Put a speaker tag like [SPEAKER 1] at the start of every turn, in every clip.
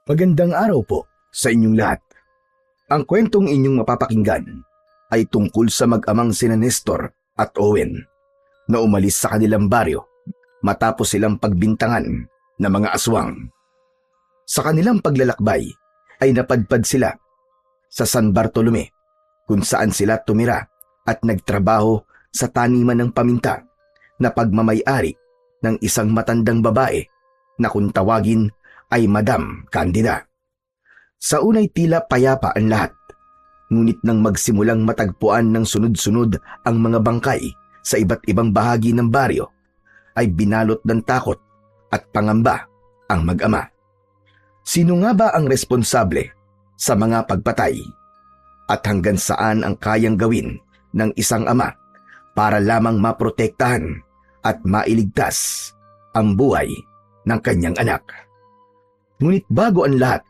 [SPEAKER 1] Magandang araw po sa inyong lahat. Ang kwentong inyong mapapakinggan ay tungkol sa mag-amang sina Nestor at Owen na umalis sa kanilang baryo matapos silang pagbintangan ng mga aswang. Sa kanilang paglalakbay ay napadpad sila sa San Bartolome kung saan sila tumira at nagtrabaho sa taniman ng paminta na pagmamay-ari ng isang matandang babae na kung tawagin ay Madam Candida. Sa unay tila payapa ang lahat, ngunit nang magsimulang matagpuan ng sunod-sunod ang mga bangkay sa iba't ibang bahagi ng baryo, ay binalot ng takot at pangamba ang mag-ama. Sino nga ba ang responsable sa mga pagpatay? At hanggang saan ang kayang gawin ng isang ama para lamang maprotektahan at mailigtas ang buhay ng kanyang anak? Ngunit bago ang lahat,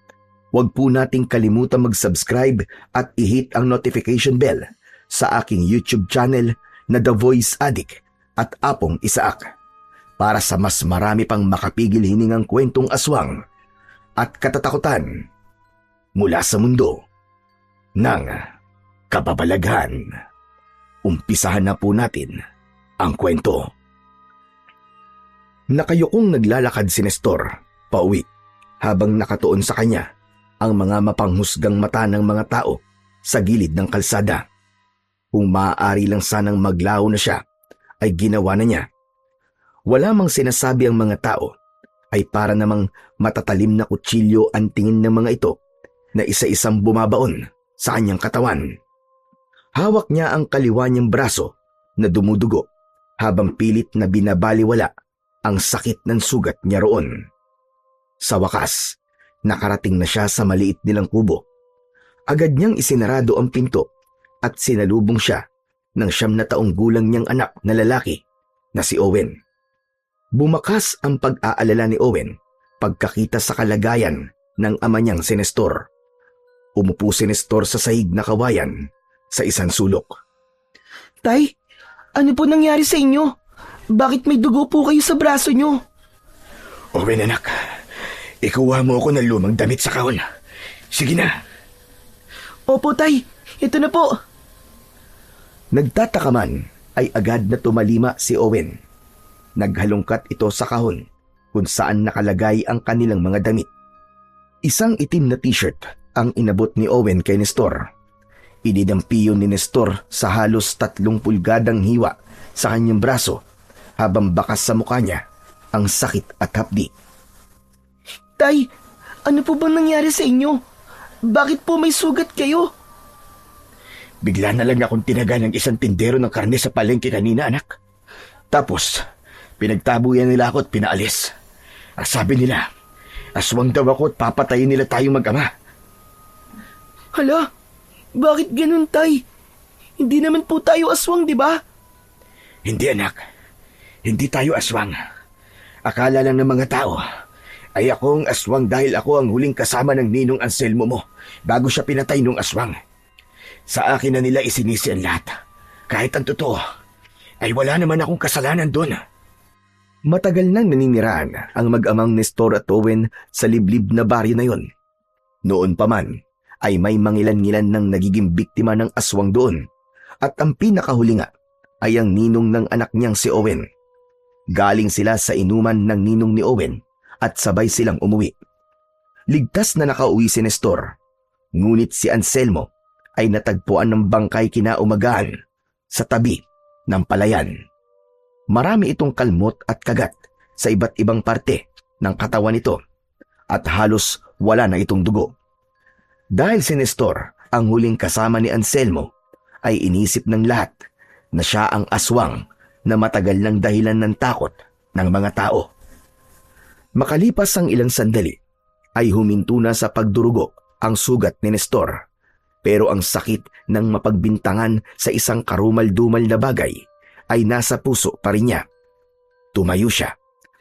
[SPEAKER 1] huwag po nating kalimutan mag-subscribe at i-hit ang notification bell sa aking YouTube channel na The Voice Addict at Apong Isaak para sa mas marami pang makapigil hiningang kwentong aswang at katatakutan mula sa mundo ng kababalaghan. Umpisahan na po natin ang kwento. Nakayukong naglalakad si Nestor pauwi habang nakatuon sa kanya ang mga mapanghusgang mata ng mga tao sa gilid ng kalsada. Kung maaari lang sanang maglaho na siya, ay ginawa na niya. Wala mang sinasabi ang mga tao, ay para namang matatalim na kutsilyo ang tingin ng mga ito na isa-isang bumabaon sa kanyang katawan. Hawak niya ang kaliwa niyang braso na dumudugo habang pilit na binabaliwala ang sakit ng sugat niya roon. Sa wakas, nakarating na siya sa maliit nilang kubo. Agad niyang isinarado ang pinto at sinalubong siya ng 9 na taong gulang niyang anak na lalaki na si Owen. Bumakas ang pag-aalala ni Owen pagkakita sa kalagayan ng ama niyang si Nestor. Umupo si Nestor sa sahig na kawayan sa isang sulok.
[SPEAKER 2] Tay, ano po nangyari sa inyo? Bakit may dugo po kayo sa braso niyo?
[SPEAKER 1] Owen anak, ikuha mo ako ng lumang damit sa kahon. Sige na.
[SPEAKER 2] Opo tay, ito na po.
[SPEAKER 1] Nagtataka man ay agad na tumalima si Owen. Naghalongkat ito sa kahon kung saan nakalagay ang kanilang mga damit. Isang itim na t-shirt ang inabot ni Owen kay Nestor. Ididampiyo ni Nestor sa halos 3 pulgadang hiwa sa kanyang braso habang bakas sa mukha niya ang sakit at hapdi.
[SPEAKER 2] Tay, ano po bang nangyari sa inyo? Bakit po may sugat kayo?
[SPEAKER 1] Bigla na lang akong tinaga ng isang tindero ng karne sa palengke kanina, anak. Tapos, pinagtabuyan nila ako at pinaalis. Ang sabi nila, aswang daw ako at papatayin nila tayong mag-ama.
[SPEAKER 2] Hala, bakit ganun tay? Hindi naman po tayo aswang, di ba?
[SPEAKER 1] Hindi anak, hindi tayo aswang. Akala lang ng mga tao ay ako ang aswang dahil ako ang huling kasama ng ninong Anselmo mo bago siya pinatay nung aswang. Sa akin na nila isinisi ang lahat. Kahit ang totoo, ay wala naman akong kasalanan doon. Matagal nang naninirahan ang mag-amang Nestor at Owen sa liblib na baryo na yon. Noon pa man, ay may mangilan-ngilan ng nagiging biktima ng aswang doon. At ang pinakahuli nga ay ang ninong ng anak niyang si Owen. Galing sila sa inuman ng ninong ni Owen at sabay silang umuwi. Ligtas na nakauwi si Nestor, ngunit si Anselmo ay natagpuan ng bangkay kinaumagahan sa tabi ng palayan. Marami itong kalmot at kagat sa iba't ibang parte ng katawan nito at halos wala na itong dugo. Dahil si Nestor ang huling kasama ni Anselmo, ay inisip ng lahat na siya ang aswang na matagal ng dahilan ng takot ng mga tao. Makalipas ang ilang sandali, ay huminto na sa pagdurugo ang sugat ni Nestor. Pero ang sakit ng mapagbintangan sa isang karumal-dumal na bagay ay nasa puso pa rin niya. Tumayo siya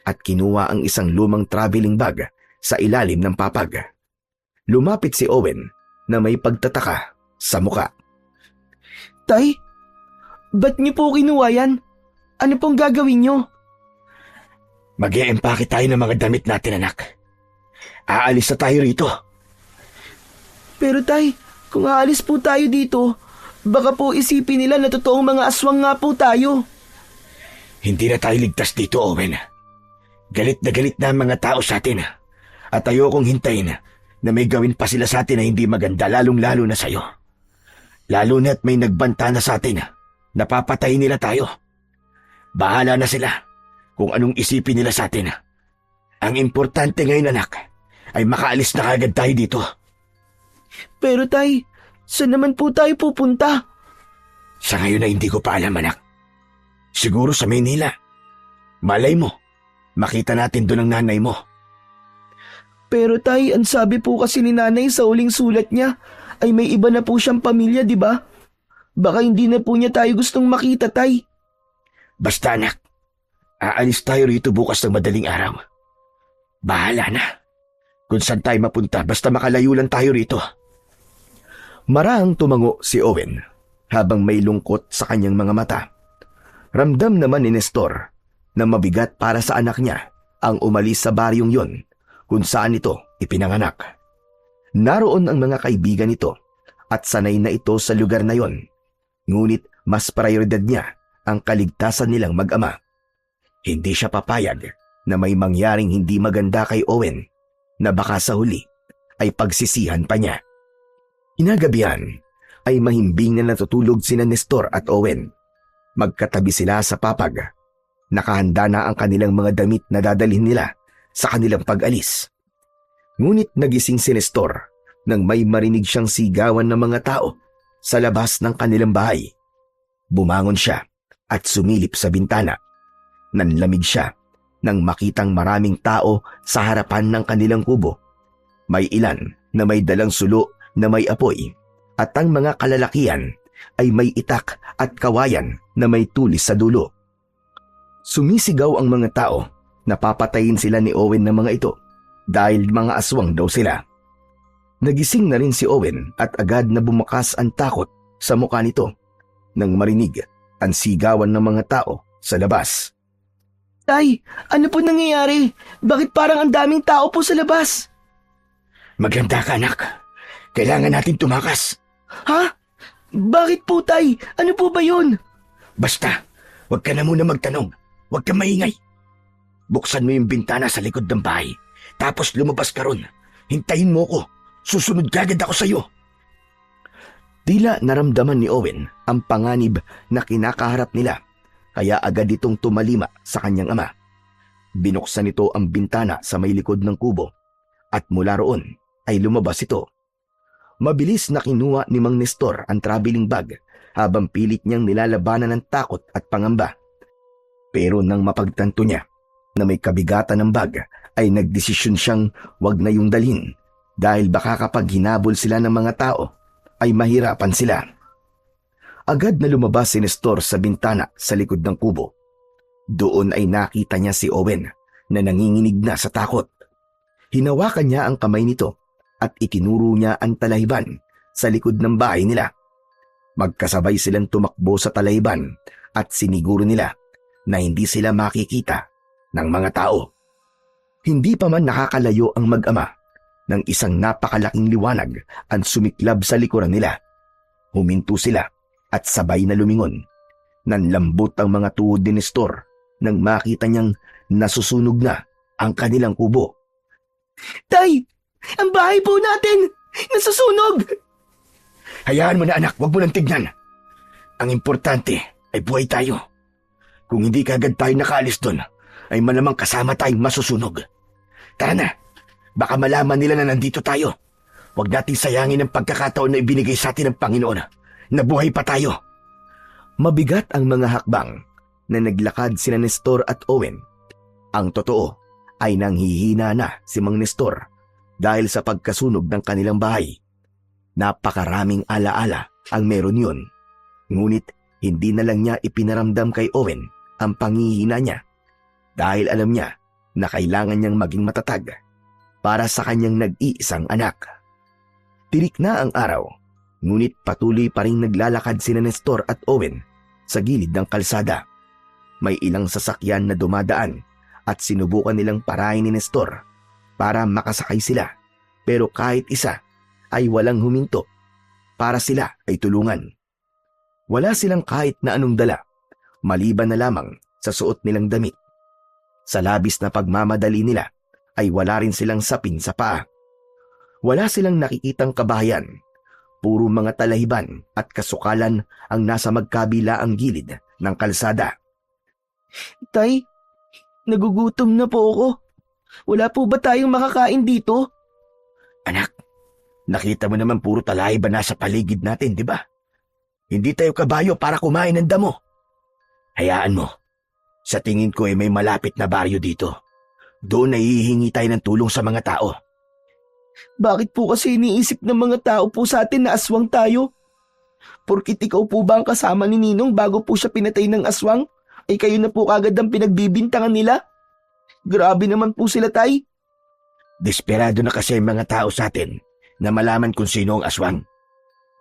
[SPEAKER 1] at kinuha ang isang lumang traveling bag sa ilalim ng papag. Lumapit si Owen na may pagtataka sa muka.
[SPEAKER 2] Tay, ba't niyo po kinuha yan? Ano pong gagawin niyo?
[SPEAKER 1] Mag-e-empake tayo ng mga damit natin, anak. Aalis na tayo rito.
[SPEAKER 2] Pero tay, kung aalis po tayo dito, baka po isipin nila na totoong mga aswang nga po tayo.
[SPEAKER 1] Hindi na tayo ligtas dito, Owen. Galit na ang mga tao sa atin. At ayokong hintayin na may gawin pa sila sa atin na hindi maganda, lalong-lalo na sa'yo. Lalo na't may nagbanta na sa atin. Napapatayin nila tayo. Bahala na sila kung anong isipin nila sa atin. Ang importante ngayon, anak, ay makaalis na kagad tayo dito.
[SPEAKER 2] Pero tay, saan naman po tayo pupunta?
[SPEAKER 1] Sa ngayon ay hindi ko pa alam, anak. Siguro sa Maynila. Malay mo, makita natin doon ang nanay mo.
[SPEAKER 2] Pero tay, ang sabi po kasi ni nanay sa huling sulat niya ay may iba na po siyang pamilya, di ba? Baka hindi na po niya tayo gustong makita, tay.
[SPEAKER 1] Basta, anak, aalis tayo rito bukas ng madaling araw. Bahala na kung saan tayo mapunta, basta makalayo lang tayo rito. Marahang tumango si Owen habang may lungkot sa kanyang mga mata. Ramdam naman ni Nestor na mabigat para sa anak niya ang umalis sa baryong yon kung saan ito ipinanganak. Naroon ang mga kaibigan nito at sanay na ito sa lugar na yon. Ngunit mas prioridad niya ang kaligtasan nilang mag-ama. Hindi siya papayag na may mangyaring hindi maganda kay Owen na baka sa huli ay pagsisihan pa niya. Inagabihan ay mahimbing na natutulog sina Nestor at Owen. Magkatabi sila sa papag. Nakahanda na ang kanilang mga damit na dadalhin nila sa kanilang pag-alis. Ngunit nagising si Nestor nang may marinig siyang sigawan ng mga tao sa labas ng kanilang bahay. Bumangon siya at sumilip sa bintana. Nanlamig siya nang makitang maraming tao sa harapan ng kanilang kubo. May ilan na may dalang sulo na may apoy at ang mga kalalakihan ay may itak at kawayan na may tulis sa dulo. Sumisigaw ang mga tao na papatayin sila ni Owen ng mga ito dahil mga aswang daw sila. Nagising na rin si Owen at agad na bumakas ang takot sa mukha nito nang marinig ang sigawan ng mga tao sa labas.
[SPEAKER 2] Tay, ano po nangyayari? Bakit parang ang daming tao po sa labas?
[SPEAKER 1] Maganda ka, anak. Kailangan natin tumakas.
[SPEAKER 2] Ha? Bakit po, tay? Ano po ba yun?
[SPEAKER 1] Basta, huwag ka na muna magtanong. Huwag kang maingay. Buksan mo yung bintana sa likod ng bahay. Tapos lumabas ka ron. Hintayin mo ko. Susunod kagad ako sa'yo. Tila naramdaman ni Owen ang panganib na kinakaharap nila. Kaya agad itong tumalima sa kanyang ama. Binuksan nito ang bintana sa may likod ng kubo. At mula roon ay lumabas ito. Mabilis na kinuha ni Mang Nestor ang traveling bag habang pilit niyang nilalabanan ng takot at pangamba. Pero nang mapagtanto niya na may kabigatan ng bag ay nagdesisyon siyang wag na yung dalhin dahil baka kapag hinabol sila ng mga tao ay mahirapan sila. Agad na lumabas si Nestor sa bintana sa likod ng kubo. Doon ay nakita niya si Owen na nanginginig na sa takot. Hinawakan niya ang kamay nito at itinuro niya ang talahiban sa likod ng bahay nila. Magkasabay silang tumakbo sa talahiban at siniguro nila na hindi sila makikita ng mga tao. Hindi pa man nakakalayo ang mag-ama nang isang napakalaking liwanag ang sumiklab sa likuran nila. Huminto sila at sabay na lumingon. Nanlambot ang mga tuhod ni Nestor nang makita niyang nasusunog na ang kanilang kubo.
[SPEAKER 2] Tay! Ang bahay po natin! Nasusunog!
[SPEAKER 1] Hayaan mo na, anak, huwag mo nang tignan. Ang importante ay buhay tayo. Kung hindi kagad tayo nakaalis doon, ay malamang kasama tayong masusunog. Tara na, baka malaman nila na nandito tayo. Huwag natin sayangin ang pagkakataon na ibinigay sa atin ng Panginoon na buhay pa tayo. Mabigat ang mga hakbang na naglakad sina Nestor at Owen. Ang totoo ay nanghihina na si Mang Nestor dahil sa pagkasunog ng kanilang bahay. Napakaraming alaala ang meron yun. Ngunit hindi na lang niya ipinaramdam kay Owen ang panghihina niya dahil alam niya na kailangan niyang maging matatag para sa kanyang nag-iisang anak. Tirik na ang araw, ngunit patuloy pa rin naglalakad sina Nestor at Owen sa gilid ng kalsada. May ilang sasakyan na dumadaan at sinubukan nilang parahin ni Nestor. para makasakay sila. Pero kahit isa ay walang huminto para sila ay tulungan. Wala silang kahit na anong dala, maliban na lamang sa suot nilang damit. Sa labis na pagmamadali nila ay wala rin silang sapin sa paa. Wala silang nakikitang kabahayan. Puro mga talahiban at kasukalan ang nasa magkabilaang gilid ng kalsada.
[SPEAKER 2] Tay, nagugutom na po ako. Wala po ba tayong makakain dito?
[SPEAKER 1] Anak, nakita mo naman puro talahiban nasa paligid natin, di ba? Hindi tayo kabayo para kumain ng damo. Hayaan mo. Sa tingin ko ay may malapit na baryo dito. Doon ay hihingi tayo ng tulong sa mga tao.
[SPEAKER 2] Bakit po kasi iniisip ng mga tao po sa atin na aswang tayo? Porkit ikaw po ba ang kasama ni Ninong bago po siya pinatay ng aswang? Ay kayo na po kagad ang pinagbibintangan nila? Grabe naman po sila, tay.
[SPEAKER 1] Desperado na kasi ang mga tao sa atin na malaman kung sino ang aswang.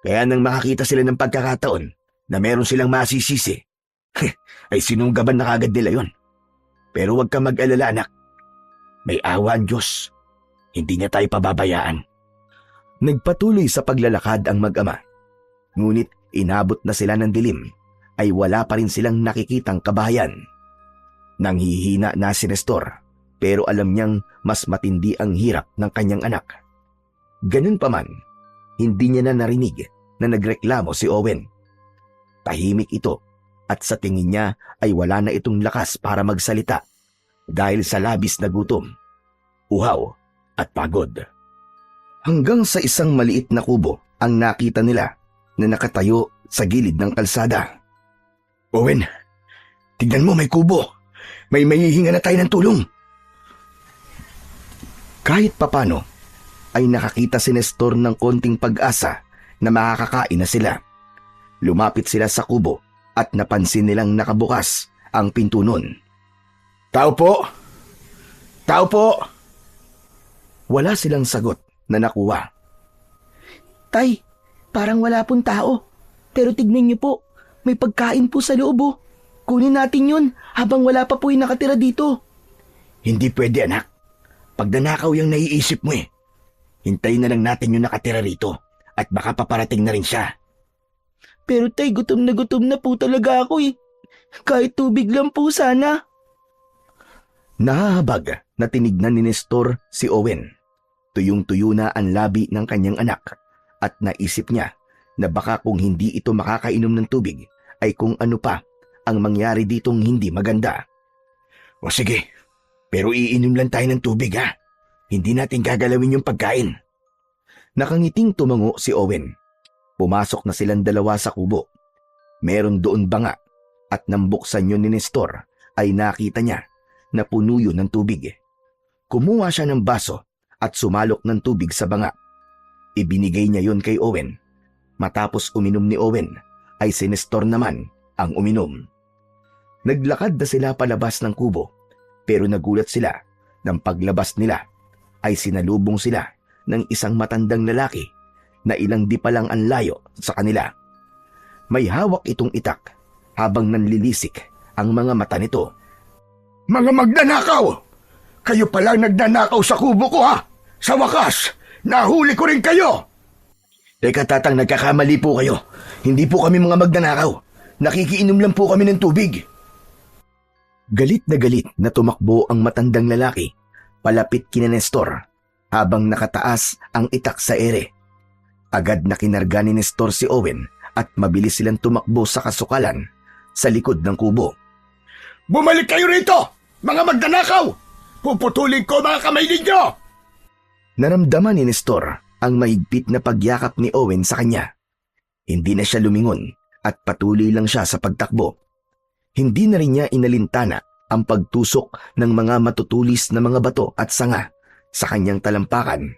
[SPEAKER 1] Kaya nang makakita sila ng pagkakataon na meron silang masisisi, ay sinunggaban na kagad nila yon. Pero huwag kang mag-alala, anak. May awa ang Diyos. Hindi niya tayo pababayaan. Nagpatuloy sa paglalakad ang mag-ama. Ngunit inabot na sila ng dilim, ay wala pa rin silang nakikitang kabahayan. Nanghihina na si Nestor, pero alam niyang mas matindi ang hirap ng kanyang anak. Ganun pa man, hindi niya na narinig na nagreklamo si Owen. Tahimik ito at sa tingin niya ay wala na itong lakas para magsalita dahil sa labis na gutom, uhaw at pagod. Hanggang sa isang maliit na kubo ang nakita nila na nakatayo sa gilid ng kalsada. Owen, tignan mo, may kubo. May mahihinga na tayo ng tulong. Kahit papano ay nakakita si Nestor ng konting pag-asa na makakakain na sila. Lumapit sila sa kubo at napansin nilang nakabukas ang pinto nun. Tao po! Tao po! Wala silang sagot na nakuha.
[SPEAKER 2] Tay, parang wala pong tao. Pero tignan niyo po, may pagkain po sa loob oh. Kunin natin yun habang wala pa po yung nakatira dito.
[SPEAKER 1] Hindi pwede, anak. Pag nanakaw yung naiisip mo eh. Hintayin na lang natin yung nakatira rito at baka paparating na rin siya.
[SPEAKER 2] Pero tay, gutom na po talaga ako eh. Kahit tubig lang po sana.
[SPEAKER 1] Nahahabag na tinignan ni Nestor si Owen. Tuyong-tuyo na ang labi ng kanyang anak at naisip niya na baka kung hindi ito makakainom ng tubig ay kung ano pa ang mangyari ditong hindi maganda. O sige, pero iinom lang tayo ng tubig ha. Hindi natin gagalawin yung pagkain. Nakangiting tumango si Owen. Pumasok na silang dalawa sa kubo. Meron doon banga at nang buksan yun ni Nestor ay nakita niya na puno yun ng tubig. Kumuha siya ng baso at sumalok ng tubig sa banga. Ibinigay niya yun kay Owen. Matapos uminom ni Owen ay si Nestor naman ang uminom. Naglakad na sila palabas ng kubo pero nagulat sila nang paglabas nila ay sinalubong sila ng isang matandang lalaki na ilang di pa lang ang layo sa kanila. May hawak itong itak habang nanlilisik ang mga mata nito. Mga magnanakaw! Kayo palang nagnanakaw sa kubo ko ha! Sa wakas, nahuli ko rin kayo! Teka tatang, nagkakamali po kayo. Hindi po kami mga magnanakaw. Nakikiinom lang po kami ng tubig. Galit na tumakbo ang matandang lalaki palapit kina Nestor habang nakataas ang itak sa ere. Agad na kinarga ni Nestor si Owen at mabilis silang tumakbo sa kasukalan sa likod ng kubo. Bumalik kayo rito, mga magnanakaw! Puputulin ko mga kamay ninyo! Naramdaman ni Nestor ang mahigpit na pagyakap ni Owen sa kanya. Hindi na siya lumingon at patuloy lang siya sa pagtakbo. Hindi na rin niya inalintana ang pagtusok ng mga matutulis na mga bato at sanga sa kanyang talampakan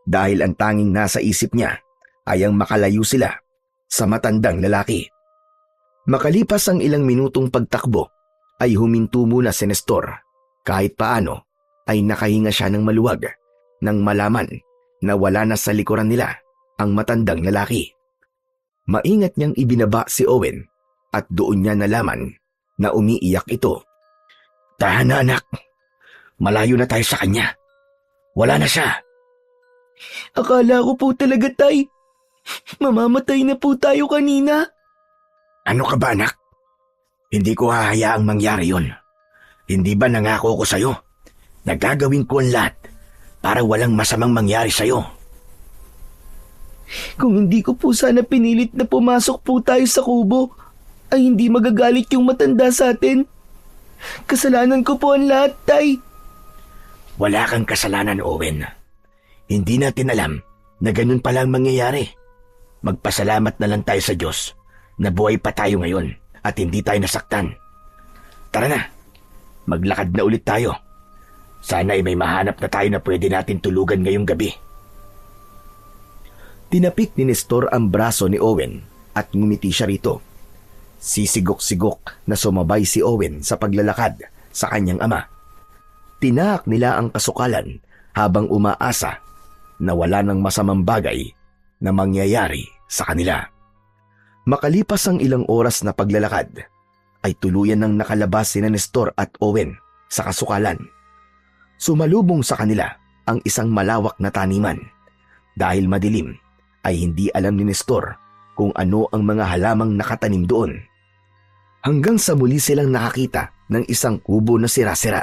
[SPEAKER 1] dahil ang tanging nasa isip niya ay ang makalayo sila sa matandang lalaki. Makalipas ang ilang minutong pagtakbo ay huminto muna si Nestor. Kahit paano ay nakahinga siya ng maluwag nang malaman na wala na sa likuran nila ang matandang lalaki. Maingat niyang ibinaba si Owen at doon niya nalaman na umiiyak ito. Tahan na anak, malayo na tayo sa kanya. Wala na siya.
[SPEAKER 2] Akala ko po talaga, Tay. Mamamatay na po tayo kanina.
[SPEAKER 1] Ano ka ba, anak? Hindi ko hahayaang mangyari yon. Hindi ba nangako ko sa'yo? Nagagawin ko ang lahat para walang masamang mangyari sa'yo.
[SPEAKER 2] Kung hindi ko po sana pinilit na pumasok po tayo sa kubo, ay hindi magagalit yung matanda sa atin. Kasalanan ko po ang lahat, Tay.
[SPEAKER 1] Wala kang kasalanan, Owen. Hindi natin alam na ganun pala ang mangyayari. Magpasalamat na lang tayo sa Diyos na buhay pa tayo ngayon at hindi tayo nasaktan. Tara na, maglakad na ulit tayo. Sana ay may mahanap na tayo na pwede natin tulugan ngayong gabi. Tinapik ni Nestor ang braso ni Owen at ngumiti siya rito. Sisigok-sigok na sumabay si Owen sa paglalakad sa kanyang ama. Tinahak nila ang kasukalan habang umaasa na wala ng masamang bagay na mangyayari sa kanila. Makalipas ang ilang oras na paglalakad, ay tuluyan nang nakalabas sina Nestor at Owen sa kasukalan. Sumalubong sa kanila ang isang malawak na taniman. Dahil madilim, ay hindi alam ni Nestor kung ano ang mga halamang nakatanim doon. Hanggang sa muli silang nakakita ng isang kubo na sira-sira.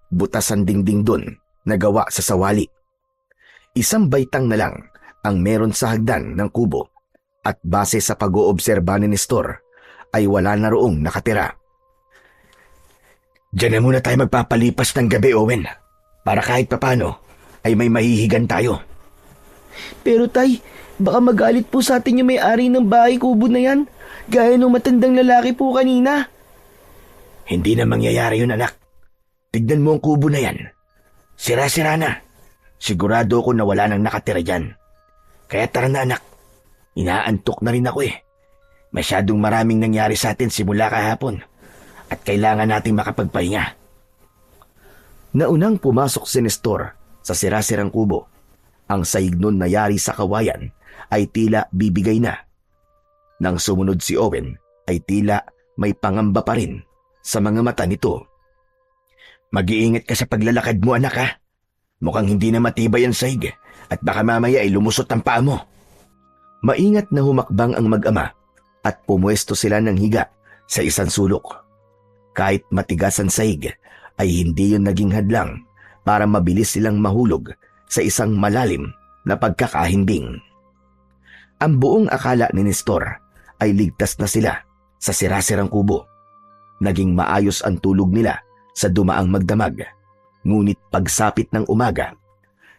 [SPEAKER 1] Butas ang dingding doon na gawa sa sawali. Isang baitang na lang ang meron sa hagdan ng kubo at base sa pag-oobserba ni Nestor ay wala na roong nakatira. Diyan na muna tayo magpapalipas ng gabi, Owen, para kahit papano ay may mahihigan tayo.
[SPEAKER 2] Pero Tay, baka magalit po sa atin yung may-ari ng bahay kubo na yan, gaya ng matandang lalaki po kanina.
[SPEAKER 1] Hindi na mangyayari yun, anak. Tignan mo ang kubo na yan. Sira-sira na. Sigurado ko na wala nang nakatira dyan. Kaya tara na, anak. Inaantok na rin ako eh. Masyadong maraming nangyari sa atin simula kahapon at kailangan nating makapagpahinga. Naunang pumasok si Nestor sa sira-sirang kubo. Ang saig nun na yari sa kawayan ay tila bibigay na. Nang sumunod si Owen ay tila may pangamba pa rin sa mga mata nito. Mag-iingat ka sa paglalakad mo, anak, ha? Mukhang hindi na matibay ang saig at baka mamaya ay lumusot ang paa mo. Maingat na humakbang ang mag-ama at pumuesto sila ng higa sa isang sulok. Kahit matigas ang saig ay hindi yun naging hadlang para mabilis silang mahulog sa isang malalim na pagkakahimbing. Ang buong akala ni Nestor ay ligtas na sila sa sirasirang kubo. Naging maayos ang tulog nila sa dumaang magdamag. Ngunit pagsapit ng umaga,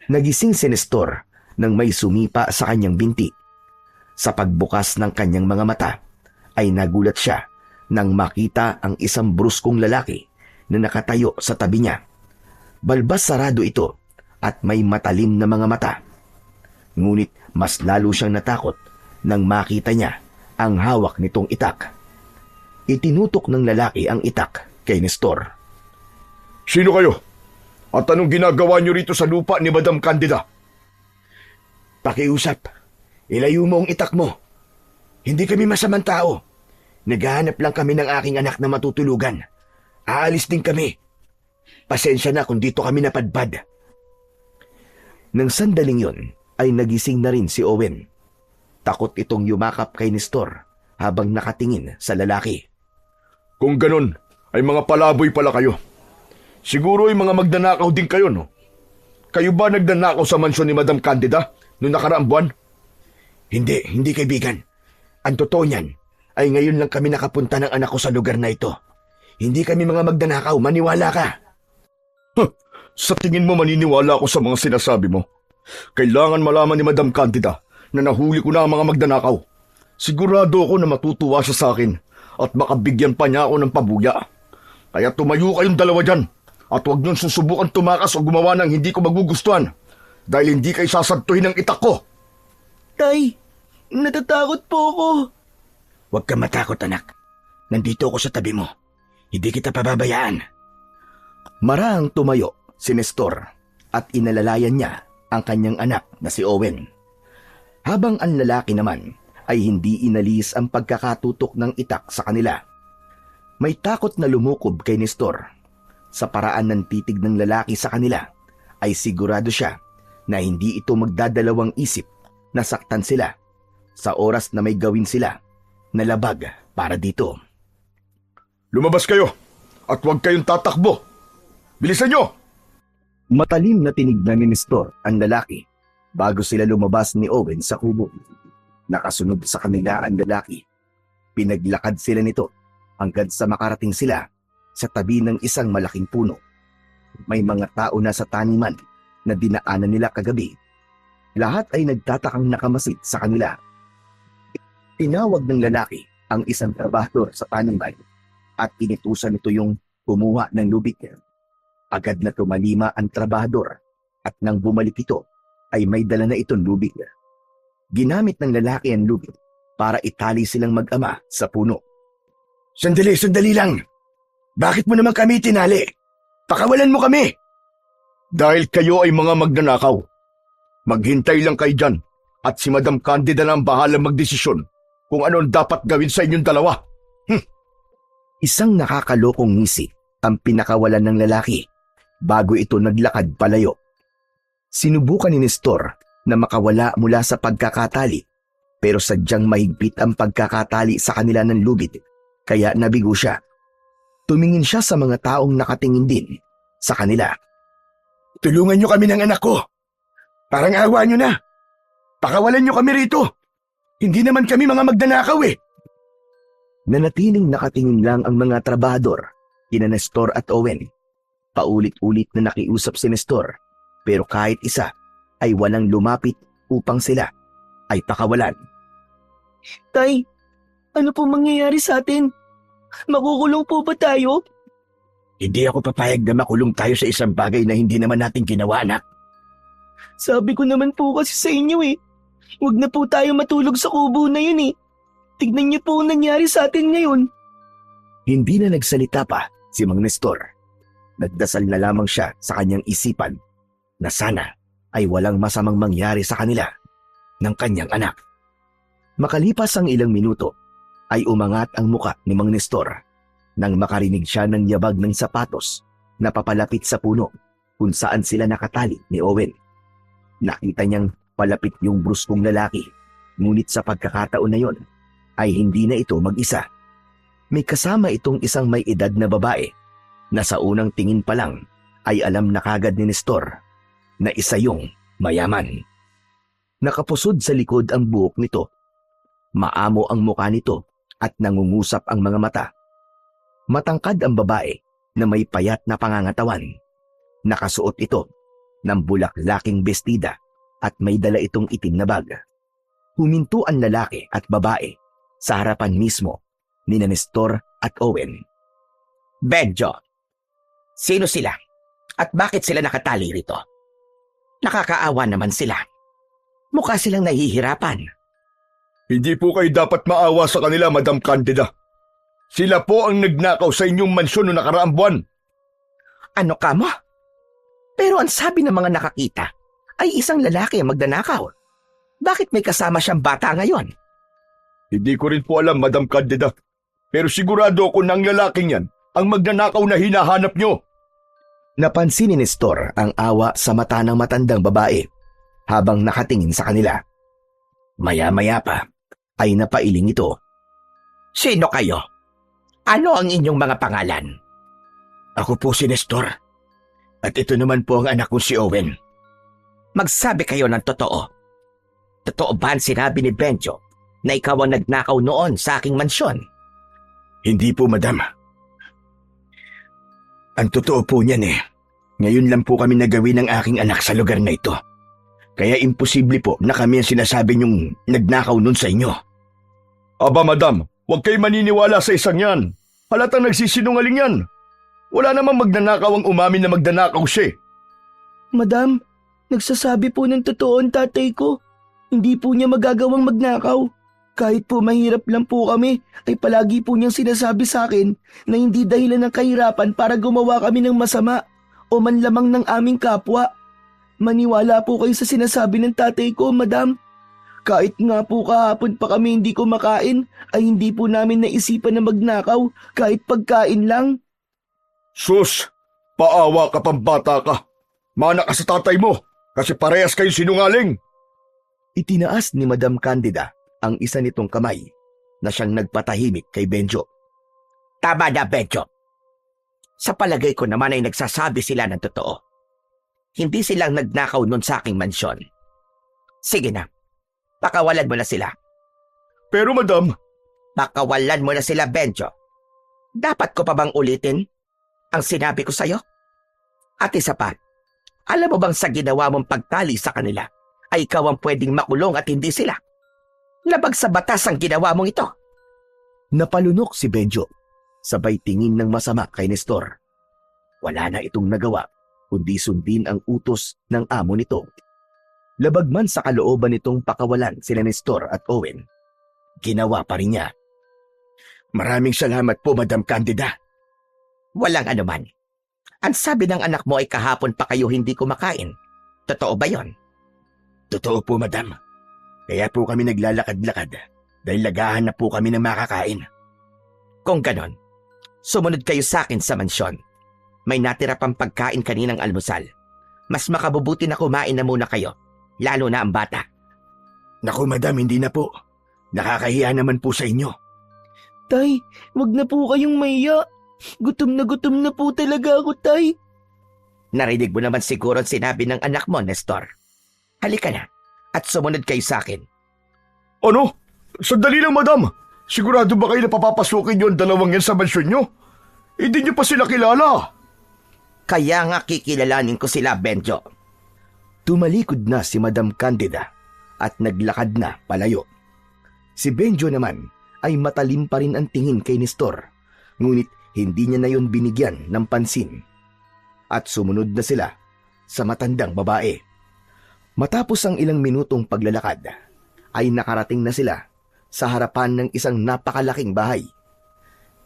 [SPEAKER 1] nagising si Nestor nang may sumipa sa kanyang binti. Sa pagbukas ng kanyang mga mata, ay nagulat siya nang makita ang isang bruskong lalaki na nakatayo sa tabi niya. Balbas sarado ito at may matalim na mga mata. Ngunit mas lalo siyang natakot nang makita niya ang hawak nitong itak. Itinutok ng lalaki ang itak kay Nestor.
[SPEAKER 3] Sino kayo? At anong ginagawa niyo rito sa lupa ni Madam Candida?
[SPEAKER 1] Pakiusap. Ilayo mo ang itak mo. Hindi kami masamang tao. Naghahanap lang kami ng aking anak na matutulugan. Aalis din kami. Pasensya na kung dito kami napadpad. Nang sandaling yon, ay nagising na rin si Owen. Takot itong yumakap kay Nestor habang nakatingin sa lalaki.
[SPEAKER 3] Kung ganon, ay mga palaboy pala kayo. Siguro ay mga magnanakaw din kayo, no? Kayo ba nagnanakaw sa mansyon ni Madam Candida noong nakaraang buwan?
[SPEAKER 1] Hindi kaibigan. Ang totoo niyan ay ngayon lang kami nakapunta ng anak ko sa lugar na ito. Hindi kami mga magnanakaw, maniwala ka.
[SPEAKER 3] Sa tingin mo maniniwala ako sa mga sinasabi mo? Kailangan malaman ni Madam Candida na nahuli ko na ang mga magnanakaw. Sigurado ako na matutuwa siya sa akin at makabigyan pa niya ako ng pabuya. Kaya tumayo kayong dalawa dyan at huwag niyong susubukan tumakas o gumawa ng hindi ko magugustuhan dahil hindi kayo sasantuhin ng itak ko.
[SPEAKER 2] Tay, natatakot po ako.
[SPEAKER 1] Huwag kang matakot, anak. Nandito ako sa tabi mo. Hindi kita pababayaan. Marahang tumayo si Nestor at inalalayan niya ang kanyang anak na si Owen. Habang ang lalaki naman ay hindi inalis ang pagkakatutok ng itak sa kanila. May takot na lumukob kay Nestor. Sa paraan ng titig ng lalaki sa kanila ay sigurado siya na hindi ito magdadalawang isip na saktan sila sa oras na may gawin sila na labag para dito.
[SPEAKER 3] Lumabas kayo at huwag kayong tatakbo. Bilisan nyo!
[SPEAKER 1] Matalim na tinignan ni Nestor ang lalaki bago sila lumabas ni Owen sa kubo. Nakasunod sa kanila ang lalaki. Pinaglakad sila nito hanggang sa makarating sila sa tabi ng isang malaking puno. May mga tao na sa taniman na dinaanan nila kagabi. Lahat ay nagtatakang nakamasid sa kanila. Tinawag ng lalaki ang isang trabahador sa taniman at inutusan nito yung kumuha ng lubid. Agad na tumalima ang trabahador at nang bumalik ito ay may dala na itong lubid. Ginamit ng lalaki ang lubid para itali silang mag-ama sa puno. Sandali lang! Bakit mo naman kami tinali? Pakawalan mo kami!
[SPEAKER 3] Dahil kayo ay mga magnanakaw. Maghintay lang kayo dyan at si Madam Candida na ang bahalang magdesisyon kung ano ang dapat gawin sa inyong dalawa.
[SPEAKER 1] Isang nakakalokong ngisi ang pinakawalan ng lalaki bago ito naglakad palayo. Sinubukan ni Nestor na makawala mula sa pagkakatali pero sadyang mahigpit ang pagkakatali sa kanila ng lubid kaya nabigo siya. Tumingin siya sa mga taong nakatingin din sa kanila. Tulungan niyo kami ng anak ko. Parang awa niyo na. Pakawalan niyo kami rito. Hindi naman kami mga magnanakaw eh. Nanatiling nakatingin lang ang mga trabahador, kina Nestor at Owen. Paulit-ulit na nakiusap si Nestor, pero kahit isa ay walang lumapit upang sila ay pakawalan.
[SPEAKER 2] Tay, ano po mangyayari sa atin? Makukulong po ba tayo?
[SPEAKER 1] Hindi ako papayag na makulong tayo sa isang bagay na hindi naman natin ginawa, anak.
[SPEAKER 2] Sabi ko naman po kasi sa inyo eh. Huwag na po tayo matulog sa kubo na yun eh. Tignan niyo po ang nangyari sa atin ngayon.
[SPEAKER 1] Hindi na nagsalita pa si Mang Nestor. Nagdasal na lamang siya sa kanyang isipan na sana ay walang masamang mangyari sa kanila ng kanyang anak. Makalipas ang ilang minuto ay umangat ang muka ni Mang Nestor nang makarinig siya ng yabag ng sapatos na papalapit sa puno kung saan sila nakatali ni Owen. Nakita niyang palapit yung bruskong lalaki, ngunit sa pagkakataon na yon ay hindi na ito mag-isa. May kasama itong isang may edad na babae na sa unang tingin pa lang ay alam na kagad ni Nestor na isa yung mayaman. Nakapusod sa likod ang buhok nito. Maamo ang mukha nito at nangungusap ang mga mata. Matangkad ang babae na may payat na pangangatawan. Nakasuot ito ng bulaklaking bestida at may dala itong itim na bag. Huminto ang lalaki at babae sa harapan mismo ni Nestor at Owen. Benjo, sino sila? At bakit sila nakatali rito? Nakakaawa naman sila. Mukha silang nahihirapan.
[SPEAKER 3] Hindi po kayo dapat maawa sa kanila, Madam Candida. Sila po ang nagnakaw sa inyong mansyon noong nakaraang buwan.
[SPEAKER 1] Ano ka mo? Pero ang sabi ng mga nakakita ay isang lalaki ang magdanakaw. Bakit may kasama siyang bata ngayon?
[SPEAKER 3] Hindi ko rin po alam, Madam Candida. Pero sigurado ako na ang lalaking yan ang magnanakaw na hinahanap nyo.
[SPEAKER 1] Napansin ni Nestor ang awa sa mata ng matandang babae habang nakatingin sa kanila. Maya-maya pa ay napailing ito. Sino kayo? Ano ang inyong mga pangalan? Ako po si Nestor. At ito naman po ang anak ko si Owen. Magsabi kayo ng totoo. Totoo ba ang sinabi ni Benjo na ikaw ang nagnakaw noon sa aking mansyon? Hindi po, madam. Ang totoo po niyan eh. Ngayon lang po kami nagawin ng aking anak sa lugar na ito. Kaya imposible po na kami ang sinasabi niyong nagnakaw noon sa inyo.
[SPEAKER 3] Aba, madam, huwag kayo maniniwala sa isang yan. Halatang nagsisinungaling yan. Wala namang magnanakaw ang umamin na magnanakaw siya.
[SPEAKER 2] Madam, nagsasabi po ng totoo ang tatay ko. Hindi po niya magagawang magnakaw. Kahit po mahirap lang po kami, ay palagi po niyang sinasabi sa akin na hindi dahilan ng kahirapan para gumawa kami ng masama o manlamang ng aming kapwa. Maniwala po kayo sa sinasabi ng tatay ko, madam. Kahit nga po kahapon pa kami hindi kumakain, ay hindi po namin naisipan na magnakaw kahit pagkain lang.
[SPEAKER 3] Sus, paawa ka pang bata ka. Mana ka sa tatay mo kasi parehas kayo sinungaling.
[SPEAKER 1] Itinaas ni Madam Candida ang isa nitong kamay na siyang nagpatahimik kay Benjo. Tama na, Benjo. Sa palagay ko naman ay nagsasabi sila ng totoo. Hindi silang nagnakaw nun sa aking mansyon. Sige na, pakawalan mo na sila.
[SPEAKER 3] Pero madam,
[SPEAKER 1] Pakawalan mo na sila, Benjo. Dapat ko pa bang ulitin ang sinabi ko sa'yo? At isa pa, alam mo bang sa ginawa mong pagtali sa kanila ay ikaw ang pwedeng makulong at hindi sila? Labag sa batas ang ginawa mong ito. Napalunok si Benjo, sabay tingin ng masama kay Nestor. Wala na itong nagawa, kundi sundin ang utos ng amo nito. Labag man sa kalooban nitong pakawalan sila Nestor at Owen, ginawa pa rin niya. Maraming salamat po, Madam Candida. Walang anuman. Ang sabi ng anak mo ay kahapon pa kayo hindi kumakain. Totoo ba yon? Totoo po, Madam. Kaya po kami naglalakad-lakad dahil lagahan na po kami ng makakain. Kung ganon, sumunod kayo sa akin sa mansyon. May natira pang pagkain kaninang almusal. Mas makabubuti na kumain na muna kayo, lalo na ang bata. Naku, Madam, hindi na po. Nakakahiya naman po sa inyo.
[SPEAKER 2] Tay, wag na po kayong maiya. Gutom na po talaga ako, Tay.
[SPEAKER 1] Narinig mo naman siguro ang sinabi ng anak mo, Nestor. Halika na at sumunod kayo sa akin.
[SPEAKER 3] ano? Sandali lang madam. Sigurado ba kayo na papapasukin niyo ang dalawang yan sa mansyon niyo? Hindi niyo pa sila kilala.
[SPEAKER 1] Kaya nga kikilalanin ko sila, Benjo. Tumalikod na si Madam Candida at naglakad na palayo. Si Benjo naman ay matalim pa rin ang tingin kay Nestor, ngunit hindi niya na yon binigyan ng pansin. At sumunod na sila sa matandang babae. Matapos ang ilang minutong paglalakad, ay nakarating na sila sa harapan ng isang napakalaking bahay.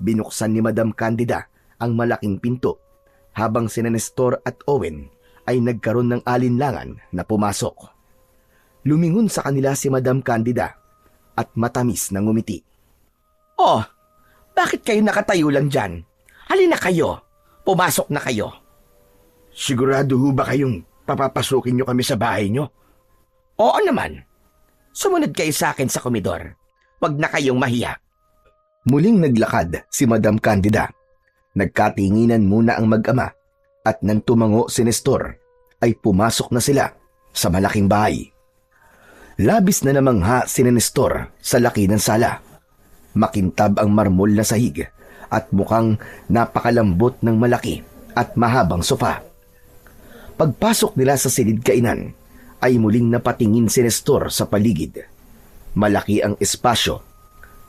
[SPEAKER 1] Binuksan ni Madam Candida ang malaking pinto, habang sina Nestor at Owen ay nagkaroon ng alinlangan na pumasok. Lumingon sa kanila si Madam Candida at matamis na ngumiti. Oh, bakit kayo nakatayo lang dyan? Halina kayo, pumasok na kayo. Sigurado ho ba kayong papapasukin nyo kami sa bahay nyo? Oo naman. Sumunod kayo sa akin sa komedor. Huwag na kayong mahiya. Muling naglakad si Madam Candida. Nagkatinginan muna ang mag-ama at nang tumango si Nestor ay pumasok na sila sa malaking bahay. Labis na namangha si Nestor sa laki ng sala. Makintab ang marmol na sahig at mukhang napakalambot ng malaki at mahabang sofa. Pagpasok nila sa silid kainan, ay muling napatingin si Nestor sa paligid. Malaki ang espasyo.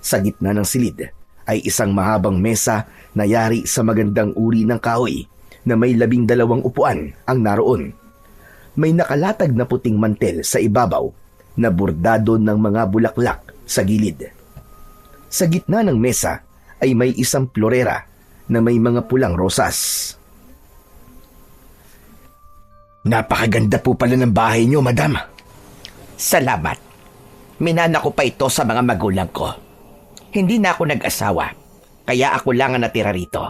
[SPEAKER 1] Sa gitna ng silid ay isang mahabang mesa na yari sa magandang uri ng kahoy na may 12 upuan ang naroon. May nakalatag na puting mantel sa ibabaw na bordado ng mga bulaklak sa gilid. Sa gitna ng mesa ay may isang florera na may mga pulang rosas. Napakaganda po pala ng bahay niyo, Madam. Salamat. Minana ko pa ito sa mga magulang ko. Hindi na ako nag-asawa, kaya ako lang ang natira rito.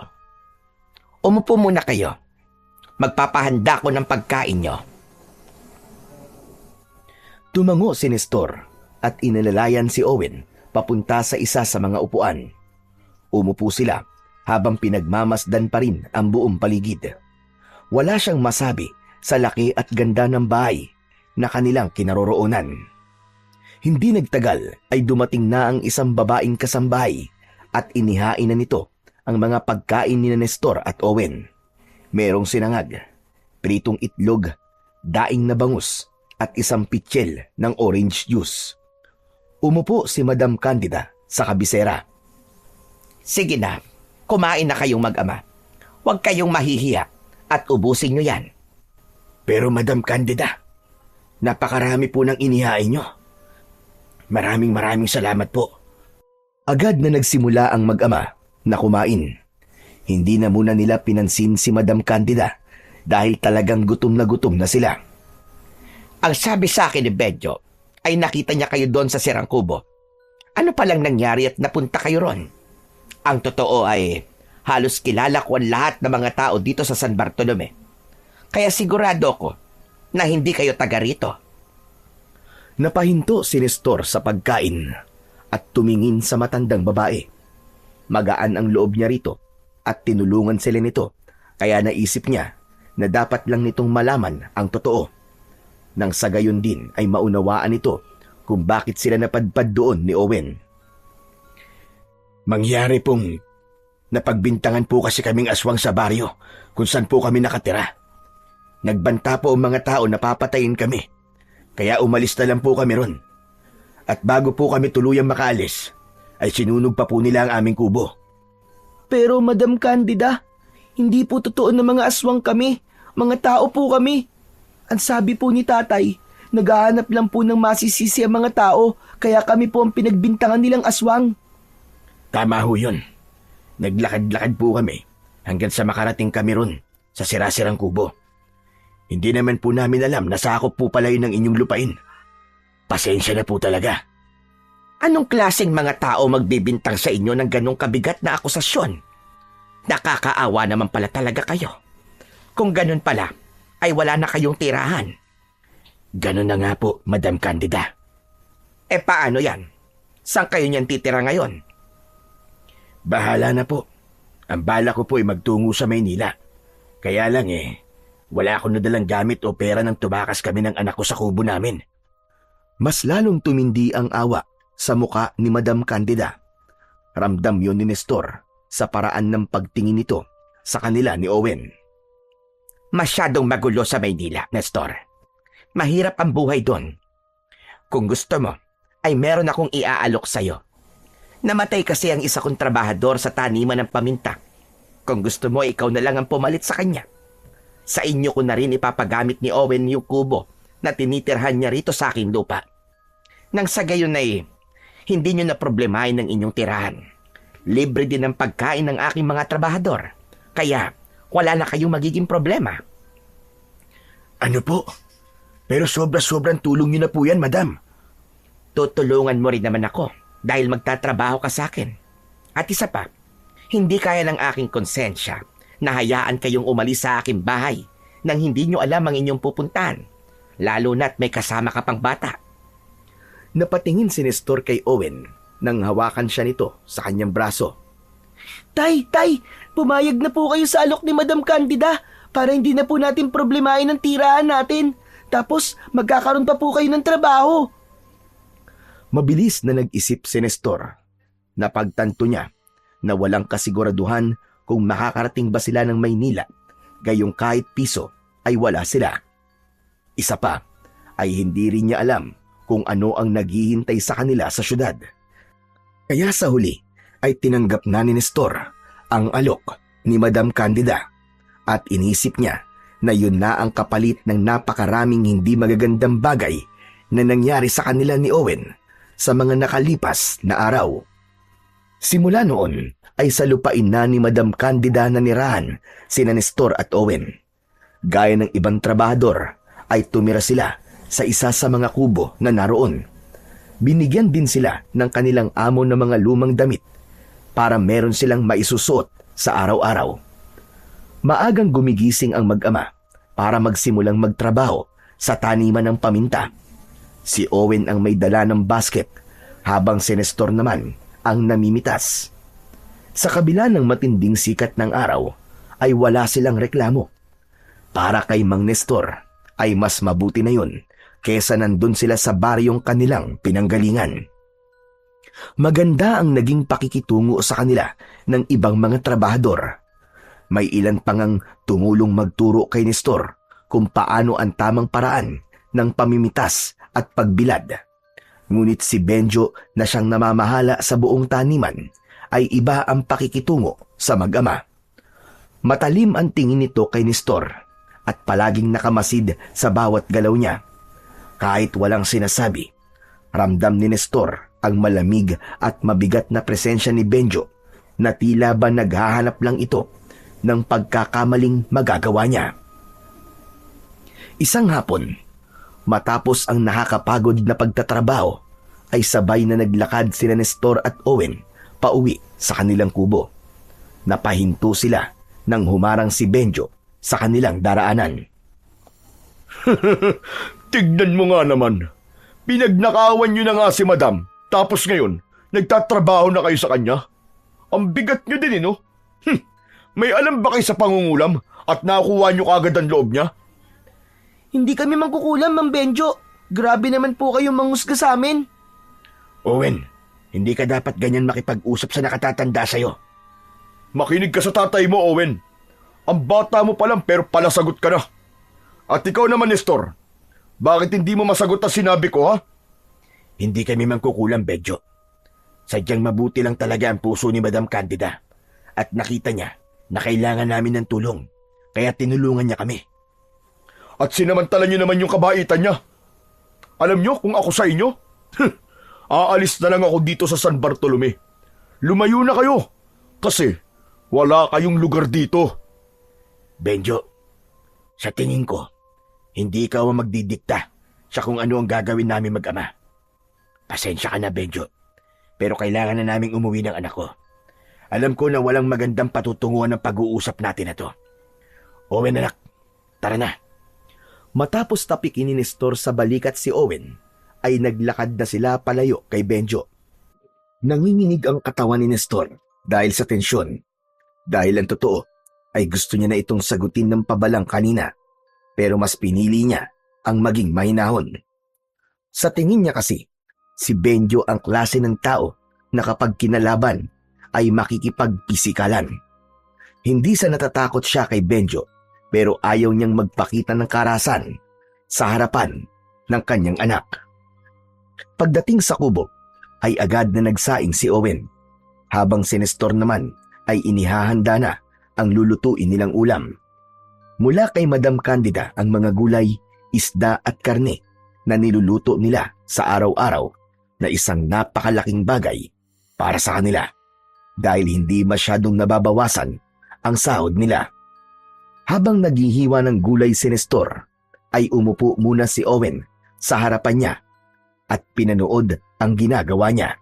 [SPEAKER 1] Umupo muna kayo. Magpapahanda ko ng pagkain niyo. Tumango si Nestor at inalalayan si Owen papunta sa isa sa mga upuan. Umupo sila habang pinagmamasdan pa rin ang buong paligid. Wala siyang masabi sa laki at ganda ng bahay na kanilang kinaroroonan. Hindi nagtagal ay dumating na ang isang babaeng kasambahay at inihain na nito ang mga pagkain ni Nestor at Owen. Merong sinangag, pritong itlog, daing na bangus at isang pitsil ng orange juice. Umupo si Madam Candida sa kabisera. Sige na, kumain na kayong mag-ama. Huwag kayong mahihiya at ubusin nyo yan. Pero Madam Candida, napakarami po ng inihain nyo. Maraming salamat po. Agad na nagsimula ang mag-ama na kumain. Hindi na muna nila pinansin si Madam Candida dahil talagang gutom na sila. Ang sabi sa akin ni Benjo ay nakita niya kayo doon sa Sirang Kubo. Ano palang nangyari at napunta kayo ron? Ang totoo ay halos kilala ko ang lahat ng mga tao dito sa San Bartolome.
[SPEAKER 4] Kaya sigurado ko na hindi kayo taga rito.
[SPEAKER 1] Napahinto si Nestor sa pagkain at tumingin sa matandang babae. Magaan ang loob niya rito at tinulungan sila nito, kaya naisip niya na dapat lang nitong malaman ang totoo. Nang sa gayon din ay maunawaan nito kung bakit sila napadpad doon ni Owen. Mangyari pong napagbintangan po kasi kaming aswang sa baryo kung saan po kami nakatira. Nagbanta po ang mga tao na papatayin kami, kaya umalis na lang po kami ron. At bago po kami tuluyang makaalis, ay sinunog pa po nila ang aming kubo.
[SPEAKER 2] Pero Madam Candida, hindi po totoo na mga aswang kami. Mga tao po kami. Ang sabi po ni tatay, naghahanap lang po ng masisisi ang mga tao, kaya kami po ang pinagbintangan nilang aswang.
[SPEAKER 1] Tama ho yun. Naglakad-lakad po kami hanggang sa makarating kami ron sa sirasirang kubo. Hindi naman po namin alam na sakop po pala yun ng inyong lupain. Pasensya na po talaga.
[SPEAKER 4] Anong klaseng mga tao magbibintang sa inyo ng ganong kabigat na akusasyon? Nakakaawa naman pala talaga kayo. Kung ganun pala, ay wala na kayong tirahan.
[SPEAKER 1] Ganun na nga po, Madam Candida.
[SPEAKER 4] Paano yan? Saan kayo niyan titira ngayon?
[SPEAKER 1] Bahala na po. Ang bala ko po ay magtungo sa Maynila. Kaya lang wala akong nadalang gamit o pera nang tumakas kami ng anak ko sa kubo namin. Mas lalong tumindi ang awa sa muka ni Madam Candida. Ramdam yon ni Nestor sa paraan ng pagtingin nito sa kanila ni Owen.
[SPEAKER 4] Masyadong magulo sa Maynila, Nestor. Mahirap ang buhay doon. Kung gusto mo, ay meron akong iaalok sa'yo. Namatay kasi ang isa kong trabahador sa taniman ng paminta. Kung gusto mo, ikaw na lang ang pumalit sa kanya. Sa inyo ko na rin ipapagamit ni Owen yung kubo na tinitirhan niya rito sa aking lupa. Nang sa gayon ay hindi nyo na problemahin ng inyong tirahan. Libre din ang pagkain ng aking mga trabahador. Kaya wala na kayong magiging problema.
[SPEAKER 1] Ano po? Pero sobra-sobrang tulong niyo na po yan, Madam.
[SPEAKER 4] Tutulungan mo rin naman ako dahil magtatrabaho ka sa akin. At isa pa, hindi kaya ng aking konsensya na hayaan kayong umalis sa aking bahay nang hindi nyo alam ang inyong pupuntahan, lalo na't may kasama ka pang bata.
[SPEAKER 1] Napatingin si Nestor kay Owen nang hawakan siya nito sa kanyang braso.
[SPEAKER 2] Tay, pumayag na po kayo sa alok ni Madam Candida para hindi na po natin problemahin ang tirahan natin. Tapos magkakaroon pa po kayo ng trabaho.
[SPEAKER 1] Mabilis na nag-isip si Nestor. Napagtanto niya na walang kasiguraduhan kung makakarating ba sila ng Maynila, gayong kahit piso ay wala sila. Isa pa, ay hindi rin niya alam kung ano ang naghihintay sa kanila sa syudad. Kaya sa huli ay tinanggap na ni Nestor ang alok ni Madam Candida at inisip niya na yun na ang kapalit ng napakaraming hindi magagandang bagay na nangyari sa kanila ni Owen sa mga nakalipas na araw. Simula noon ay sa lupain na ni Madam Candida na nirahan sina Nestor at Owen. Gaya ng ibang trabahador ay tumira sila sa isa sa mga kubo na naroon. Binigyan din sila ng kanilang amo ng mga lumang damit para meron silang maisusot sa araw-araw. Maagang gumigising ang mag-ama para magsimulang magtrabaho sa taniman ng paminta. Si Owen ang may dala ng basket habang si Nestor naman ang namimitas. Sa kabila ng matinding sikat ng araw ay wala silang reklamo. Para kay Mang Nestor ay mas mabuti na yun kesa nandun sila sa baryong kanilang pinanggalingan. Maganda ang naging pakikitungo sa kanila ng ibang mga trabahador. May ilan pang ang tumulong magturo kay Nestor kung paano ang tamang paraan ng pamimitas at pagbilad. Ngunit si Benjo na siyang namamahala sa buong taniman ay iba ang pakikitungo sa mag-ama. Matalim ang tingin nito kay Nestor at palaging nakamasid sa bawat galaw niya. Kahit walang sinasabi, ramdam ni Nestor ang malamig at mabigat na presensya ni Benjo na tila ba naghahanap lang ito ng pagkakamaling magagawa niya. Isang hapon, matapos ang nakakapagod na pagtatrabaho, ay sabay na naglakad sina Nestor at Owen pauwi sa kanilang kubo. Napahinto sila nang humarang si Benjo sa kanilang daraanan.
[SPEAKER 3] Tignan mo nga naman. Pinagnakawan niyo na nga si madam, tapos ngayon, nagtatrabaho na kayo sa kanya? Ang bigat niyo din, no? May alam ba kayo sa pangungulam at nakuha niyo kagad ang loob niya?
[SPEAKER 2] Hindi kami mangkukulam, Mang Benjo. Grabe naman po kayong manghusga sa amin.
[SPEAKER 1] Owen, hindi ka dapat ganyan makipag-usap sa nakatatanda sa'yo.
[SPEAKER 3] Makinig ka sa tatay mo, Owen. Ang bata mo pa lang pero palasagot ka na. At ikaw naman, Nestor. Bakit hindi mo masagot ang sinabi ko, ha?
[SPEAKER 1] Hindi kami mangkukulam, Benjo. Sadyang mabuti lang talaga ang puso ni Madam Candida. At nakita niya na kailangan namin ng tulong. Kaya tinulungan niya kami.
[SPEAKER 3] At sinamantala niyo naman yung kabaitan niya. Alam niyo kung ako sa inyo? Aalis na lang ako dito sa San Bartolome. Lumayo na kayo. Kasi wala kayong lugar dito.
[SPEAKER 1] Benjo, sa tingin ko, hindi ikaw ang magdidikta sa kung ano ang gagawin namin mag-ama. Pasensya ka na, Benjo. Pero kailangan na naming umuwi ng anak ko. Alam ko na walang magandang patutunguhan ng pag-uusap natin na to. Owen, anak, tara na.
[SPEAKER 2] Matapos tapikin ni Nestor sa balikat si Owen, ay naglakad na sila palayo kay Benjo. Nanginginig ang katawan ni Nestor dahil sa tensyon. Dahil ang totoo ay gusto niya na itong sagutin ng pabalang kanina, pero mas pinili niya ang maging mahinahon. Sa tingin niya kasi, si Benjo ang klase ng tao na kapag kinalaban ay makikipagpisikalan. Hindi sa natatakot siya kay Benjo, pero ayaw niyang magpakita ng karahasan sa harapan ng kanyang anak. Pagdating sa kubo, ay agad na nagsaing si Owen, habang si Nestor naman ay inihahanda na ang lulutuin nilang ulam. Mula kay Madam Candida ang mga gulay, isda at karne na niluluto nila sa araw-araw na isang napakalaking bagay para sa kanila dahil hindi masyadong nababawasan ang sahod nila. Habang naghihiwa ng gulay si Nestor, ay umupo muna si Owen sa harapan niya at pinanood ang ginagawa niya.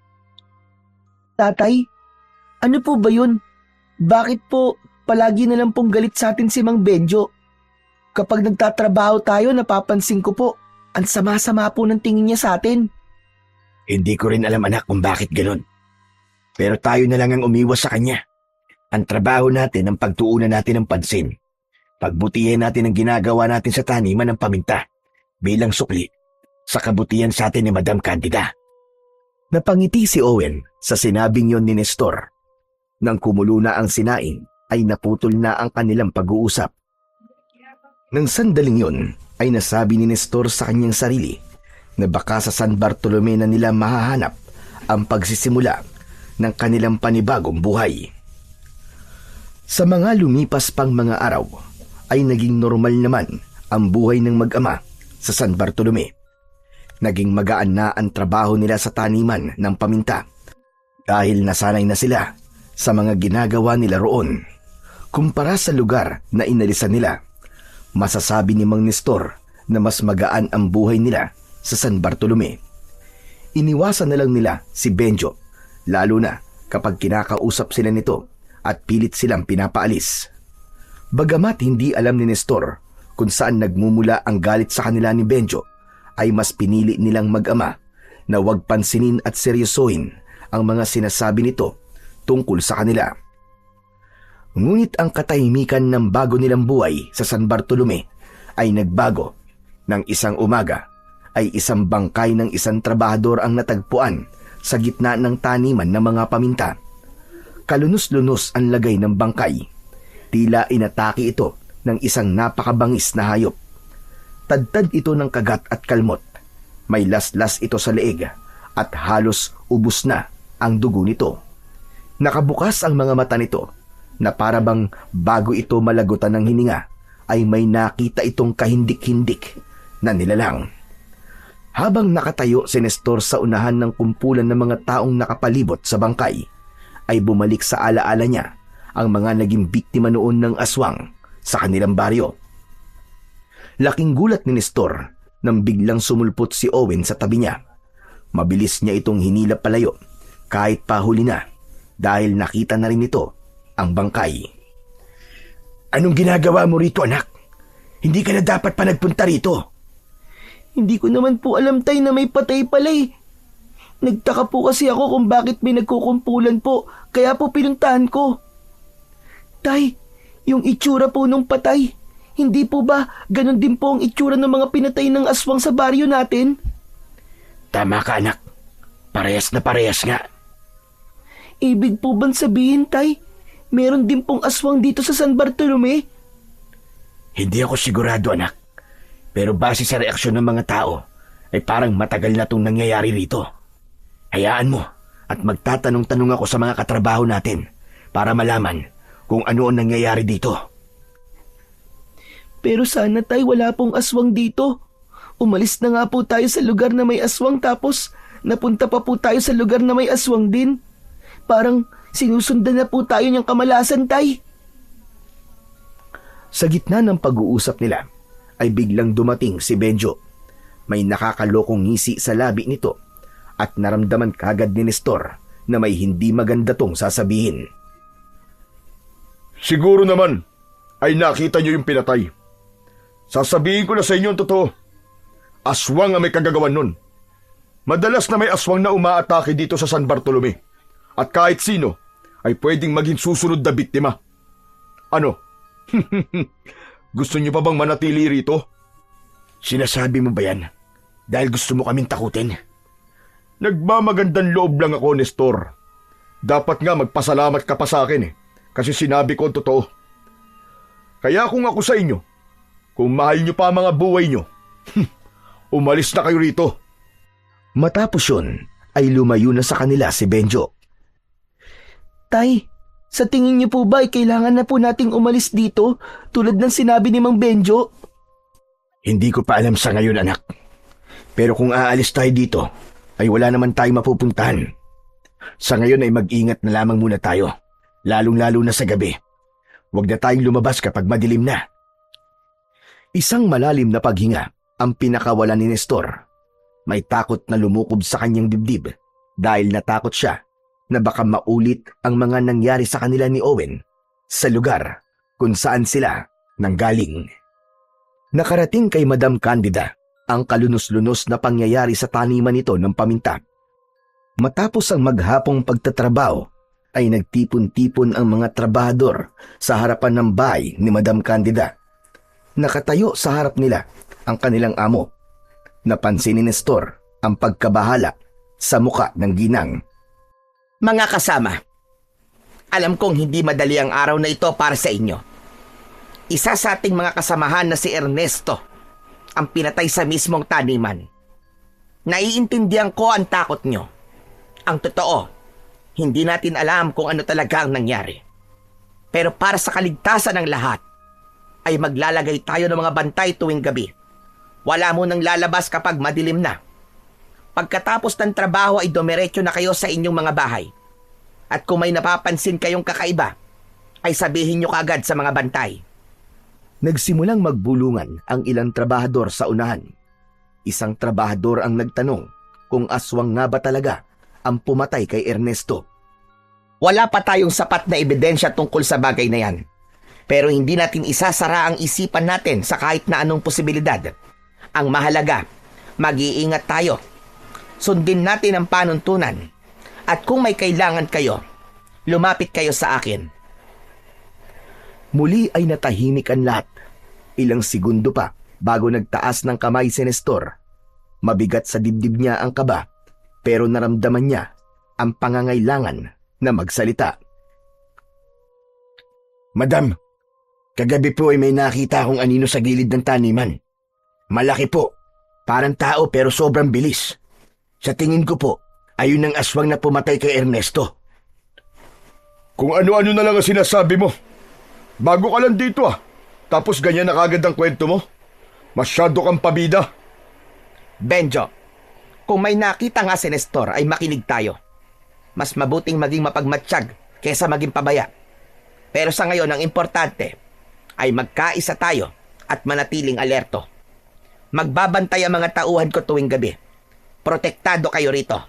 [SPEAKER 2] Tatay, ano po ba yun? Bakit po palagi na lang pong galit sa atin si Mang Benjo? Kapag nagtatrabaho tayo, napapansin ko po, ang sama-sama po ng tingin niya sa atin.
[SPEAKER 1] Hindi ko rin alam, anak, kung bakit ganun. Pero tayo na lang ang umiwas sa kanya. Ang trabaho natin ang pagtuunan natin ng pansin. Pagbutihin natin ang ginagawa natin sa taniman ng paminta bilang sukli sa kabutihan sa atin ni Madam Candida. Napangiti si Owen sa sinabing yon ni Nestor. Nang kumulo na ang sinaing, ay naputol na ang kanilang pag-uusap. Nang sandaling yon, ay nasabi ni Nestor sa kanyang sarili na baka sa San Bartolome na nila mahahanap ang pagsisimula ng kanilang panibagong buhay. Sa mga lumipas pang mga araw, ay naging normal naman ang buhay ng mag-ama sa San Bartolome. Naging magaan na ang trabaho nila sa taniman ng paminta dahil nasanay na sila sa mga ginagawa nila roon. Kumpara sa lugar na inalisan nila, masasabi ni Mang Nestor na mas magaan ang buhay nila sa San Bartolome. Iniwasan na lang nila si Benjo, lalo na kapag kinakausap sila nito at pilit silang pinapaalis. Bagamat hindi alam ni Nestor kung saan nagmumula ang galit sa kanila ni Benjo, ay mas pinili nilang mag-ama na huwag pansinin at seryosohin ang mga sinasabi nito tungkol sa kanila. Ngunit ang katahimikan ng bago nilang buhay sa San Bartolome ay nagbago nang isang umaga ay isang bangkay ng isang trabahador ang natagpuan sa gitna ng taniman ng mga paminta. Kalunos-lunos ang lagay ng bangkay. Tila inatake ito ng isang napakabangis na hayop. Tadtad ito ng kagat at kalmot. May laslas ito sa leeg at halos ubos na ang dugo nito. Nakabukas ang mga mata nito na para bang bago ito malagutan ng hininga ay may nakita itong kahindik-hindik na nilalang. Habang nakatayo si Nestor sa unahan ng kumpulan ng mga taong nakapalibot sa bangkay, ay bumalik sa alaala niya ang mga naging biktima noon ng aswang sa kanilang baryo. Laking gulat ni Nestor nang biglang sumulpot si Owen sa tabi niya. Mabilis niya itong hinila palayo kahit pahuli na dahil nakita na rin ito ang bangkay. Anong ginagawa mo rito, anak? Hindi ka na dapat pa nagpunta rito.
[SPEAKER 2] Hindi ko naman po alam, Tay, na may patay pala eh. Nagtaka po kasi ako kung bakit may nagkukumpulan po, kaya po pinuntahan ko. Tay, yung itsura po nung patay, hindi po ba ganon din po ang itsura ng mga pinatay ng aswang sa baryo natin?
[SPEAKER 1] Tama ka, anak. Parehas na parehas nga.
[SPEAKER 2] Ibig po bang sabihin, Tay, meron din pong aswang dito sa San Bartolome?
[SPEAKER 1] Hindi ako sigurado, anak. Pero base sa reaksyon ng mga tao, ay parang matagal na itong nangyayari rito. Hayaan mo at magtatanong-tanong ako sa mga katrabaho natin para malaman kung ano ang nangyayari dito.
[SPEAKER 2] Pero sana, Tay, wala pong aswang dito. Umalis na nga po tayo sa lugar na may aswang tapos napunta pa po tayo sa lugar na may aswang din. Parang sinusundan na po tayo niyang kamalasan, Tay.
[SPEAKER 1] Sa gitna ng pag-uusap nila, ay biglang dumating si Benjo. May nakakalokong ngisi sa labi nito at naramdaman kagad ni Nestor na may hindi maganda tong sasabihin.
[SPEAKER 3] Siguro naman ay nakita niyo yung pinatay. Sasabihin ko na sa inyo ang totoo. Aswang ang may kagagawan nun. Madalas na may aswang na umaatake dito sa San Bartolome. At kahit sino ay pwedeng maging susunod na biktima. Ano? Gusto niyo pa bang manatili rito?
[SPEAKER 1] Sinasabi mo ba yan? Dahil gusto mo kaming takutin?
[SPEAKER 3] Nagmamagandang loob lang ako, Nestor. Dapat nga magpasalamat ka pa sa akin kasi sinabi ko ang totoo. Kaya kung ako sa inyo, kung mahal niyo pa ang mga buhay niyo, umalis na kayo rito.
[SPEAKER 1] Matapos yun, ay lumayo na sa kanila si Benjo.
[SPEAKER 2] Tay, sa tingin niyo po ba ay kailangan na po nating umalis dito tulad ng sinabi ni Mang Benjo?
[SPEAKER 1] Hindi ko pa alam sa ngayon, anak. Pero kung aalis tayo dito, ay wala naman tayong mapupuntahan. Sa ngayon ay mag-ingat na lamang muna tayo, lalong-lalo na sa gabi. Huwag na tayong lumabas kapag madilim na. Isang malalim na paghinga ang pinakawala ni Nestor. May takot na lumukob sa kanyang dibdib dahil natakot siya na baka maulit ang mga nangyari sa kanila ni Owen sa lugar kung saan sila nanggaling. Nakarating kay Madam Candida ang kalunos-lunos na pangyayari sa taniman nito ng paminta. Matapos ang maghapong pagtatrabaho, ay nagtipon-tipon ang mga trabahador sa harapan ng bahay ni Madam Candida. Nakatayo sa harap nila ang kanilang amo. Napansin ni Nestor ang pagkabahala sa muka ng ginang.
[SPEAKER 4] Mga kasama, alam kong hindi madali ang araw na ito para sa inyo. Isa sa ating mga kasamahan na si Ernesto ang pinatay sa mismong taniman. Naiintindihan ko ang takot nyo. Ang totoo, hindi natin alam kung ano talaga ang nangyari. Pero para sa kaligtasan ng lahat, ay maglalagay tayo ng mga bantay tuwing gabi. Wala mo nang lalabas kapag madilim na. Pagkatapos ng trabaho ay dumiretso na kayo sa inyong mga bahay. At kung may napapansin kayong kakaiba, ay sabihin nyo kaagad sa mga bantay.
[SPEAKER 1] Nagsimulang magbulungan ang ilang trabahador sa unahan. Isang trabahador ang nagtanong kung aswang nga ba talaga ang pumatay kay Ernesto.
[SPEAKER 4] Wala pa tayong sapat na ebidensya tungkol sa bagay na yan. Pero hindi natin isasara ang isipan natin sa kahit na anong posibilidad. Ang mahalaga, mag-iingat tayo. Sundin natin ang panuntunan. At kung may kailangan kayo, lumapit kayo sa akin.
[SPEAKER 1] Muli ay natahimik ang lahat. Ilang segundo pa bago nagtaas ng kamay si Nestor. Mabigat sa dibdib niya ang kaba, pero naramdaman niya ang pangangailangan na magsalita. Madam, kagabi po ay may nakita akong anino sa gilid ng taniman. Malaki po, parang tao pero sobrang bilis. Sa tingin ko po, ayun ang aswang na pumatay kay Ernesto.
[SPEAKER 3] Kung ano-ano na lang ang sinasabi mo. Bago ka lang dito Tapos ganyan na kagad ang kwento mo. Masyado kang pabida.
[SPEAKER 4] Benjo, kung may nakita nga si Nestor ay makinig tayo. Mas mabuting maging mapagmatsyag kaysa maging pabaya. Pero sa ngayon ang importante ay magkaisa tayo at manatiling alerto. Magbabantay ang mga tauhan ko tuwing gabi. Protektado kayo rito.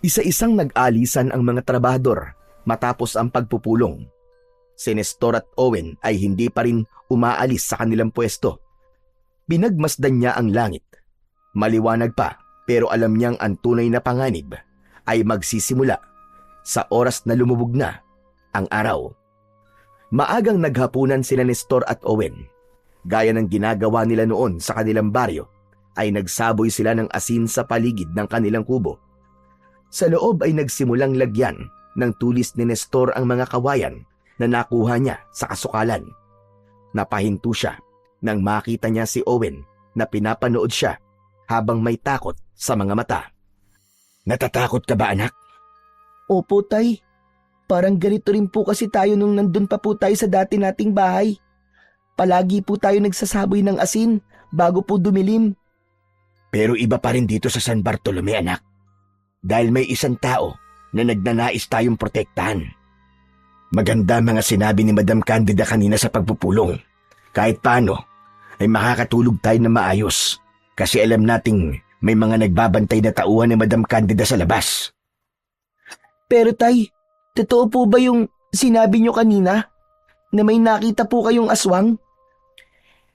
[SPEAKER 1] Isa-isang nag-alisan ang mga trabahador matapos ang pagpupulong.
[SPEAKER 2] si Nestor at Owen ay hindi pa rin umaalis sa kanilang pwesto. Binagmasdan niya ang langit. Maliwanag pa, pero alam niyang ang tunay na panganib ay magsisimula sa oras na lumubog na ang araw. Maagang naghapunan sila Nestor at Owen. Gaya ng ginagawa nila noon sa kanilang baryo, ay nagsaboy sila ng asin sa paligid ng kanilang kubo. Sa loob ay nagsimulang lagyan ng tulis ni Nestor ang mga kawayan na nakuha niya sa kasukalan. Napahinto siya nang makita niya si Owen na pinapanood siya habang may takot sa mga mata.
[SPEAKER 1] Natatakot ka ba, anak?
[SPEAKER 2] Opo, Tay. Parang ganito rin po kasi tayo nung nandun pa po tayo sa dati nating bahay. Palagi po tayo nagsasaboy ng asin bago po dumilim.
[SPEAKER 1] Pero iba pa rin dito sa San Bartolome, anak. Dahil may isang tao na nagnanais tayong protektahan. Maganda mga sinabi ni Madam Candida kanina sa pagpupulong. Kahit paano, ay makakatulog tayo na maayos. Kasi alam nating may mga nagbabantay na tauhan ni Madam Candida sa labas.
[SPEAKER 2] Pero Tay, totoo po ba yung sinabi nyo kanina? Na may nakita po kayong aswang?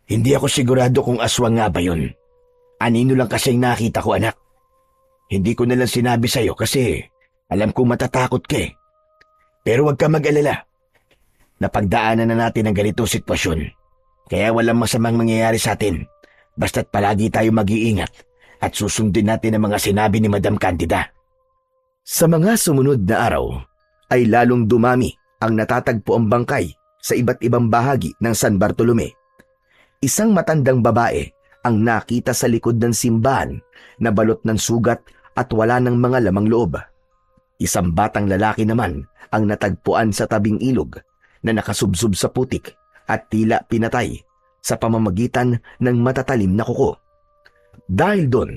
[SPEAKER 1] Hindi ako sigurado kung aswang nga ba yun. Anino lang kasi ang nakita ko, anak. Hindi ko na lang sinabi sa'yo kasi alam kong matatakot ka eh. Pero huwag ka mag-alala. Napagdaanan na natin ang ganitong sitwasyon. Kaya walang masamang mangyayari sa atin. Basta't palagi tayo mag-iingat at susundin natin ang mga sinabi ni Madam Candida.
[SPEAKER 2] Sa mga sumunod na araw, ay lalong dumami ang natatagpo ang bangkay sa iba't ibang bahagi ng San Bartolome. Isang matandang babae ang nakita sa likod ng simbahan na balot ng sugat at wala ng mga lamang loob. Isang batang lalaki naman ang natagpuan sa tabing ilog na nakasubsob sa putik at tila pinatay sa pamamagitan ng matatalim na kuko. Dahil doon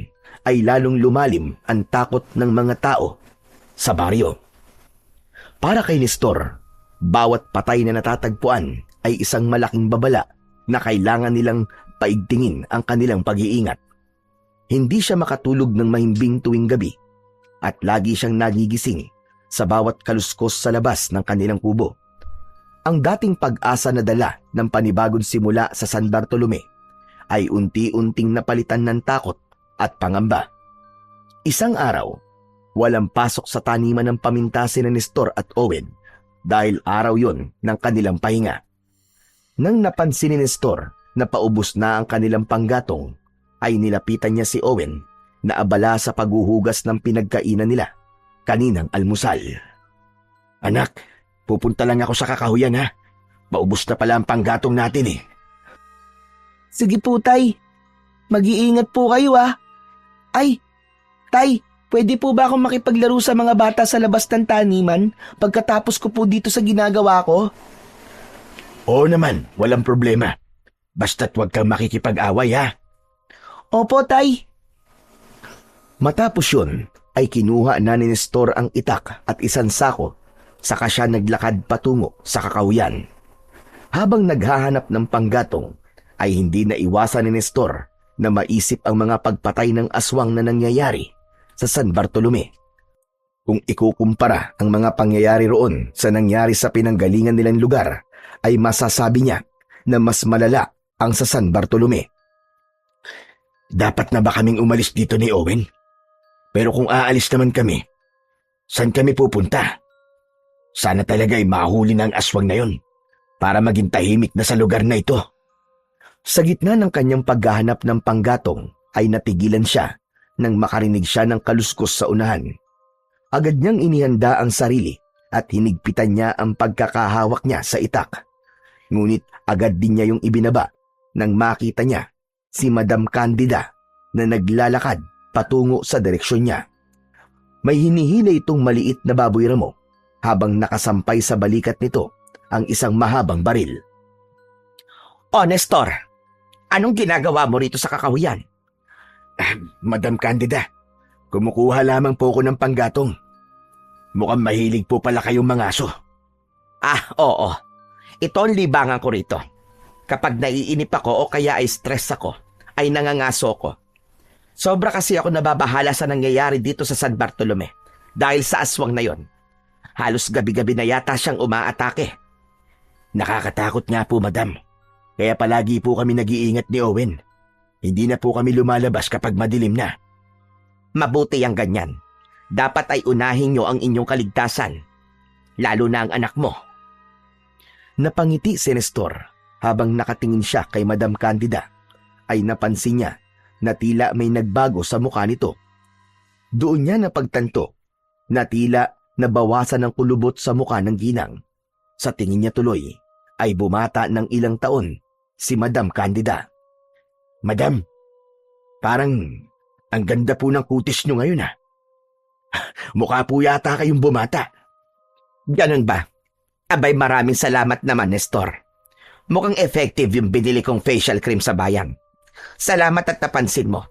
[SPEAKER 2] ay lalong lumalim ang takot ng mga tao sa baryo. Para kay Nestor, bawat patay na natatagpuan ay isang malaking babala na kailangan nilang paigtingin ang kanilang pag-iingat. Hindi siya makatulog ng mahimbing tuwing gabi at lagi siyang nagigising sa bawat kaluskos sa labas ng kanilang kubo. Ang dating pag-asa na dala ng panibagong simula sa San Bartolome ay unti-unting napalitan ng takot at pangamba. Isang araw, walang pasok sa taniman ng paminta sina Nestor at Owen dahil araw yon ng kanilang pahinga. Nang napansin ni Nestor na paubos na ang kanilang panggatong, ay nilapitan niya si Owen na abala sa paghuhugas ng pinagkainan nila kaninang almusal.
[SPEAKER 1] Anak, pupunta lang ako sa kakahuyan ha. Paubos na pala ang panggatong natin eh.
[SPEAKER 2] Sige po, Tay. Mag-iingat po kayo ah. Ay, Tay, pwede po ba akong makipaglaro sa mga bata sa labas ng taniman pagkatapos ko po dito sa ginagawa ko?
[SPEAKER 1] Oo naman, walang problema. Basta't huwag kang makikipag-away ha.
[SPEAKER 2] Opo, Tay.
[SPEAKER 1] Matapos yun, ay kinuha na ni Nestor ang itak at isang sako, saka siya naglakad patungo sa kakahuyan. Habang naghahanap ng panggatong, ay hindi na iwasan ni Nestor na maisip ang mga pagpatay ng aswang na nangyayari sa San Bartolome. Kung ikukumpara ang mga pangyayari roon sa nangyari sa pinanggalingan nilang lugar, ay masasabi niya na mas malala ang sa San Bartolome. Dapat na ba kaming umalis dito ni Owen? Pero kung aalis naman kami, saan kami pupunta? Sana talaga ay mahuli ng aswang na yon para maging tahimik na sa lugar na ito. Sa gitna ng kanyang paghahanap ng panggatong ay natigilan siya nang makarinig siya ng kaluskos sa unahan. Agad niyang inihanda ang sarili at hinigpitan niya ang pagkakahawak niya sa itak. Ngunit agad din niya yung ibinaba nang makita niya si Madam Candida na naglalakad patungo sa direksyon niya. May hinihila itong maliit na baboy ramo habang nakasampay sa balikat nito ang isang mahabang baril.
[SPEAKER 4] O Nestor, anong ginagawa mo rito sa kakahuyan?
[SPEAKER 1] Madam Candida, kumukuha lamang po ako ng panggatong. Mukhang mahilig po pala kayong mga aso.
[SPEAKER 4] Oo. Ito ang libangan ko rito. Kapag naiinip ako o kaya ay stress ako, ay nangangaso ko. Sobra kasi ako nababahala sa nangyayari dito sa San Bartolome dahil sa aswang na yon. Halos gabi-gabi na yata siyang umaatake.
[SPEAKER 1] Nakakatakot nga po, madam. Kaya palagi po kami nag-iingat ni Owen. Hindi na po kami lumalabas kapag madilim na.
[SPEAKER 4] Mabuti ang ganyan. Dapat ay unahin nyo ang inyong kaligtasan. Lalo na ang anak mo.
[SPEAKER 2] Napangiti si Nestor habang nakatingin siya kay Madam Candida ay napansin niya na tila may nagbago sa mukha nito. Doon niya napagtanto na tila nabawasan ng kulubot sa mukha ng ginang. Sa tingin niya tuloy ay bumata ng ilang taon si Madam Candida.
[SPEAKER 1] Madam, parang ang ganda po ng kutis nyo ngayon ha. Mukha po yata kayong bumata.
[SPEAKER 4] Ganun ba? Abay, maraming salamat naman, Nestor. Mukhang effective yung binili kong facial cream sa bayan. Salamat at napansin mo.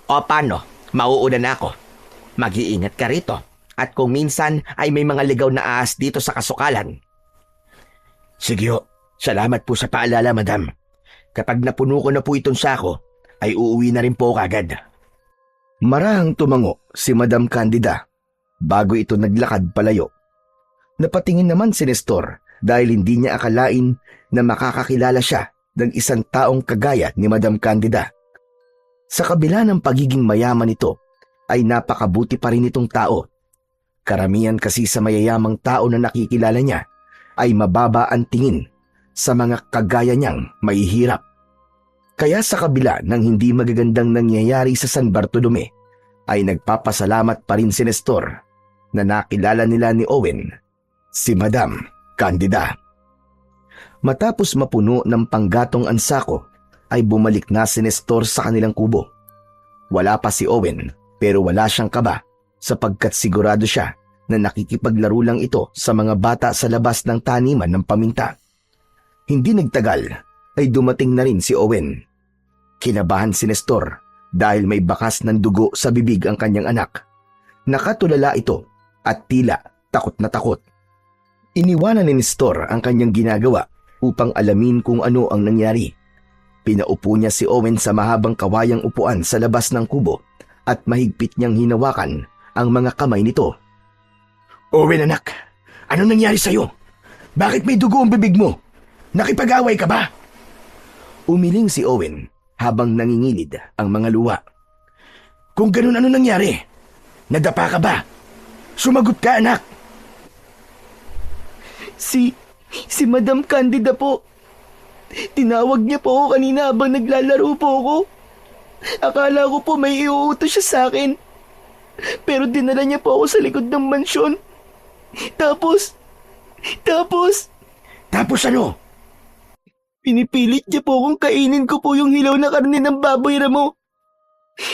[SPEAKER 4] O paano? Mauuna na ako. Mag-iingat ka rito. At kung minsan ay may mga ligaw na ahas dito sa kasukalan.
[SPEAKER 1] Sige ho, salamat po sa paalala, madam. Kapag napuno ko na po itong sako, ay uuwi na rin po kagad.
[SPEAKER 2] Marahang tumango si Madam Candida bago ito naglakad palayo. Napatingin naman si Nestor dahil hindi niya akalain na makakakilala siya ng isang taong kagaya ni Madam Candida. Sa kabila ng pagiging mayaman nito, ay napakabuti pa rin itong tao. Karamihan kasi sa mayayamang tao na nakikilala niya ay mababa ang tingin sa mga kagaya niyang mahihirap. Kaya sa kabila ng hindi magagandang nangyayari sa San Bartolome, ay nagpapasalamat pa rin si Nestor na nakilala nila ni Owen si Madam Candida. Matapos mapuno ng panggatong ang sako, ay bumalik na si Nestor sa kanilang kubo. Wala pa si Owen pero wala siyang kaba sapagkat sigurado siya na nakikipaglaro lang ito sa mga bata sa labas ng taniman ng paminta. Hindi nagtagal ay dumating na rin si Owen. Kinabahan si Nestor dahil may bakas ng dugo sa bibig ang kanyang anak. Nakatulala ito at tila takot na takot. Iniwanan ni Nestor ang kanyang ginagawa upang alamin kung ano ang nangyari. Pinaupo niya si Owen sa mahabang kawayang upuan sa labas ng kubo at mahigpit niyang hinawakan ang mga kamay nito.
[SPEAKER 1] Owen anak, ano nangyari sa'yo? Bakit may dugo ang bibig mo? Nakipag-away ka ba?
[SPEAKER 2] Umiling si Owen habang nangingilid ang mga luha.
[SPEAKER 1] Kung ganun, ano nangyari? Nadapa ka ba? Sumagot ka, anak!
[SPEAKER 2] Si Madam Candida po. Tinawag niya po ako kanina habang naglalaro po ako. Akala ko po may iuutos siya sa akin. Pero dinala niya po ako sa likod ng mansyon. Tapos
[SPEAKER 1] ano?
[SPEAKER 2] pinipilit niya po akong kainin ko po yung hilaw na karne ng baboy ramo.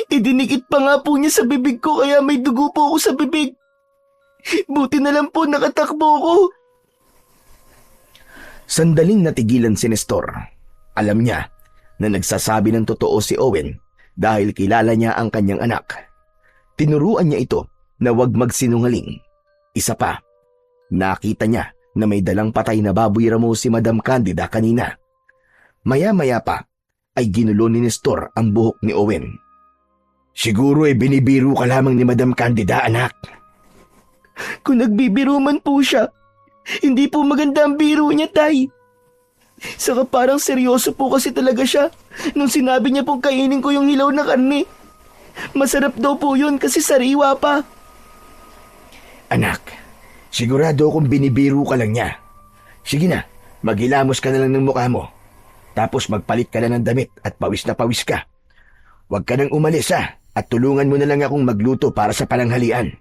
[SPEAKER 2] Idinikit pa nga po niya sa bibig ko kaya may dugo po ako sa bibig. Buti na lang po nakatakbo ko. Sandaling natigilan si Nestor. Alam niya na nagsasabi ng totoo si Owen dahil kilala niya ang kanyang anak. Tinuruan niya ito na huwag magsinungaling. Isa pa, nakita niya na may dalang patay na baboy ramo si Madam Candida kanina. Maya-maya pa ay ginulo ni Nestor ang buhok ni Owen.
[SPEAKER 1] Siguro ay binibiro ka lamang ni Madam Candida, anak.
[SPEAKER 2] Kung nagbibiro man po siya, hindi po maganda ang biro niya, tay. Saka parang seryoso po kasi talaga siya nung sinabi niya pong kainin ko yung hilaw na karne. Masarap daw po yun kasi sariwa pa.
[SPEAKER 1] Anak, sigurado akong binibiro ka lang niya. Sige na, maghilamos ka na lang ng mukha mo. Tapos magpalit ka na ng damit at pawis na pawis ka. Huwag ka nang umalis at tulungan mo na lang akong magluto para sa pananghalian.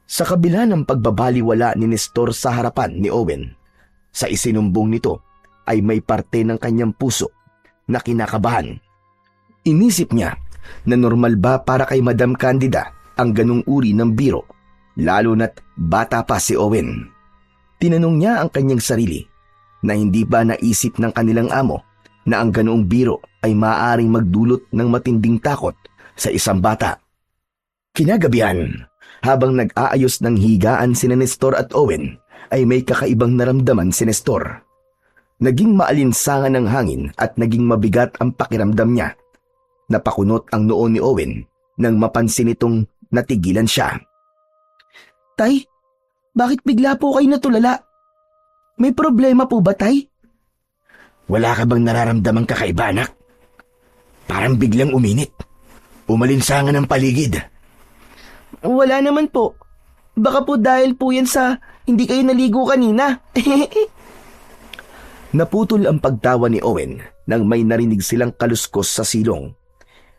[SPEAKER 2] Sa kabila ng pagbabaliwala ni Nestor sa harapan ni Owen, sa isinumbong nito ay may parte ng kanyang puso na kinakabahan. Inisip niya na normal ba para kay Madam Candida ang ganung uri ng biro, lalo na't bata pa si Owen. Tinanong niya ang kanyang sarili na hindi ba naisip ng kanilang amo na ang ganoong biro ay maaaring magdulot ng matinding takot sa isang bata. Kinagabihan, habang nag-aayos ng higaan sina Nestor at Owen, ay may kakaibang naramdaman si Nestor. Naging maalinsangan ng hangin at naging mabigat ang pakiramdam niya. Napakunot ang noo ni Owen nang mapansin itong natigilan siya. Tay, bakit bigla po kayo natulala? May problema po ba, Tay?
[SPEAKER 1] Wala ka bang nararamdamang kakaiba, anak? Parang biglang uminit. Umalinsangan ang paligid.
[SPEAKER 2] Wala naman po. Baka po dahil po yan sa hindi kayo naligo kanina.
[SPEAKER 1] Naputol ang pagtawa ni Owen nang may narinig silang kaluskos sa silong.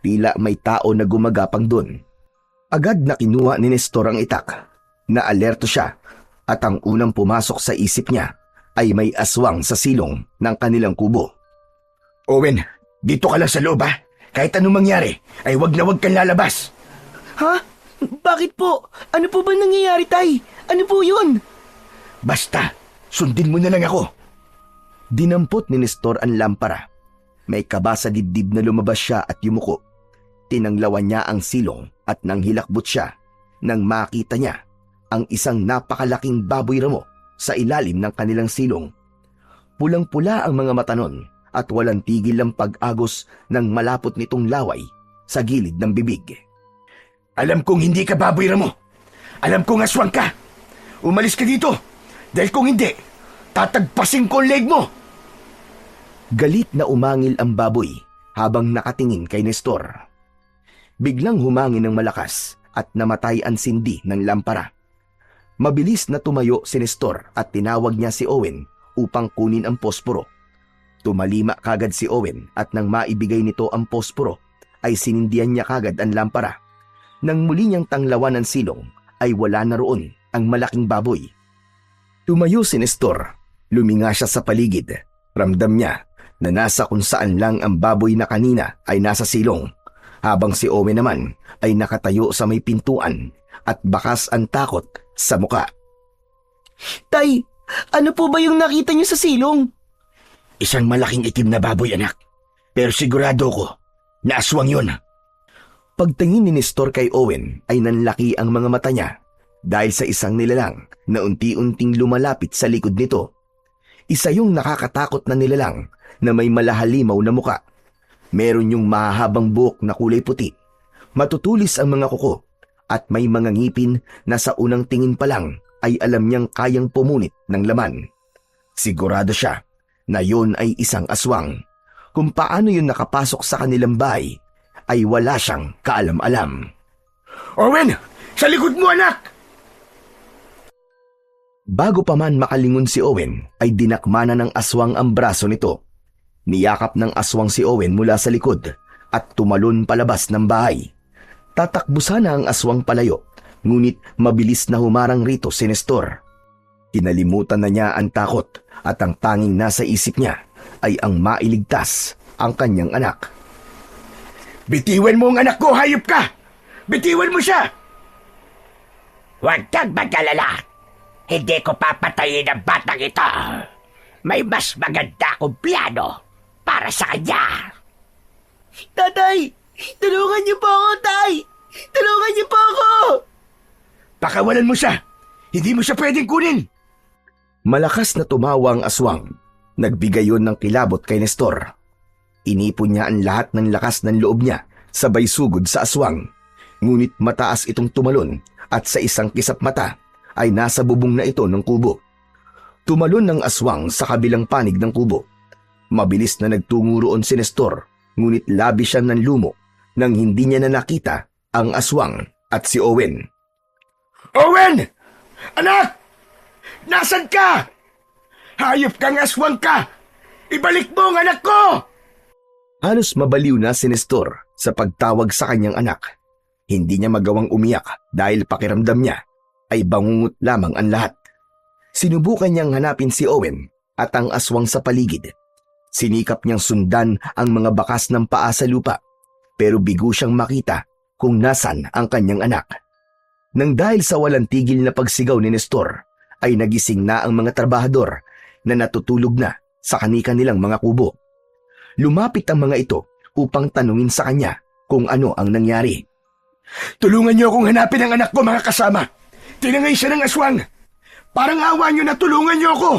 [SPEAKER 1] Tila may tao na gumagapang doon. Agad na kinuha ni Nestor ang itak. Naalerto siya at ang unang pumasok sa isip niya ay may aswang sa silong ng kanilang kubo. Owen, dito ka lang sa loob ha. Kahit anong mangyari ay wag na wag kang lalabas.
[SPEAKER 2] Ha? Bakit po? Ano po ba nangyayari, Tay? Ano po yun?
[SPEAKER 1] Basta, sundin mo na lang ako. Dinampot ni Nestor ang lampara. May kaba sa dibdib na lumabas siya at yumuko. Tinanglawan niya ang silong at nang hilakbot siya nang makita niya ang isang napakalaking baboy ramo sa ilalim ng kanilang silong. Pulang-pula ang mga mata nun at walang tigil ang pag-agos ng malapot nitong laway sa gilid ng bibig. Alam kong hindi ka baboy ramo. Alam kong aswang ka. Umalis ka dito dahil kung hindi, tatagpasin ko ang leg mo. Galit na umangil ang baboy habang nakatingin kay Nestor. Biglang humangin ng malakas at namatay ang sindi ng lampara. Mabilis na tumayo si Nestor at tinawag niya si Owen upang kunin ang posporo. Tumalima kagad si Owen at nang maibigay nito ang posporo ay sinindihan niya kagad ang lampara. Nang muli niyang tanglawan ang silong ay wala na roon ang malaking baboy. Tumayo si Nestor. Luminga siya sa paligid. Ramdam niya na nasa kung saan lang ang baboy na kanina ay nasa silong, habang si Owen naman ay nakatayo sa may pintuan at bakas ang takot sa muka.
[SPEAKER 2] Tay, ano po ba yung nakita niyo sa silong?
[SPEAKER 1] Isang malaking itim na baboy, anak. Pero sigurado ko na aswang yun. Pagtingin ni Nestor kay Owen ay nanlaki ang mga mata niya dahil sa isang nilalang na unti-unting lumalapit sa likod nito. Isa yung nakakatakot na nilalang na may malahalimaw na muka. Meron yung mahahabang buhok na kulay puti. Matutulis ang mga kuko at may mga ngipin na sa unang tingin pa lang ay alam niyang kayang pumunit ng laman. Sigurado siya na yon ay isang aswang. Kung paano yun nakapasok sa kanilang bahay ay wala siyang kaalam-alam. Owen! Sa likod mo, anak! Bago pa man makalingon si Owen ay dinakma na ng aswang ang braso nito. Niyakap ng aswang si Owen mula sa likod at tumalon palabas ng bahay. Tatakbo sana ang aswang palayo, ngunit mabilis na humarang rito si Nestor. Kinalimutan na niya ang takot at ang tanging nasa isip niya ay ang mailigtas ang kanyang anak. Bitiwan mo ang anak ko, hayop ka! Bitiwan mo siya!
[SPEAKER 4] Huwag kang mag-alala. Hindi ko papatayin ang batang ito. May mas maganda akong plano para sa kanya.
[SPEAKER 2] Tatay, tulungan niyo po ako, Tay! Tulungan niyo po ako!
[SPEAKER 1] Pakawalan mo siya! Hindi mo siya pwedeng kunin! Malakas na tumawa ang aswang. Nagbigay yon ng kilabot kay Nestor. Inipon niya ang lahat ng lakas ng loob niya sabay sugod sa aswang. Ngunit mataas itong tumalon at sa isang kisap mata ay nasa bubong na ito ng kubo. Tumalon ng aswang sa kabilang panig ng kubo. Mabilis na nagtungo roon si Nestor, ngunit labi siya ng lumo nang hindi niya na nakita ang aswang at si Owen. Owen! Anak! Nasaan ka? Hayop kang aswang ka! Ibalik mo ang anak ko! Halos mabaliw na si Nestor sa pagtawag sa kanyang anak. Hindi niya magawang umiyak dahil pakiramdam niya ay bangungot lamang ang lahat. Sinubukan niyang hanapin si Owen at ang aswang sa paligid. Sinikap niyang sundan ang mga bakas ng paa sa lupa, pero bigo siyang makita kung nasan ang kanyang anak. Nang dahil sa walang tigil na pagsigaw ni Nestor, ay nagising na ang mga trabahador na natutulog na sa kani-kanilang mga kubo. Lumapit ang mga ito upang tanungin sa kanya kung ano ang nangyari. Tulungan niyo akong hanapin ang anak ko, mga kasama. Tinangay siya ng aswang. Parang awa niyo na tulungan niyo ako.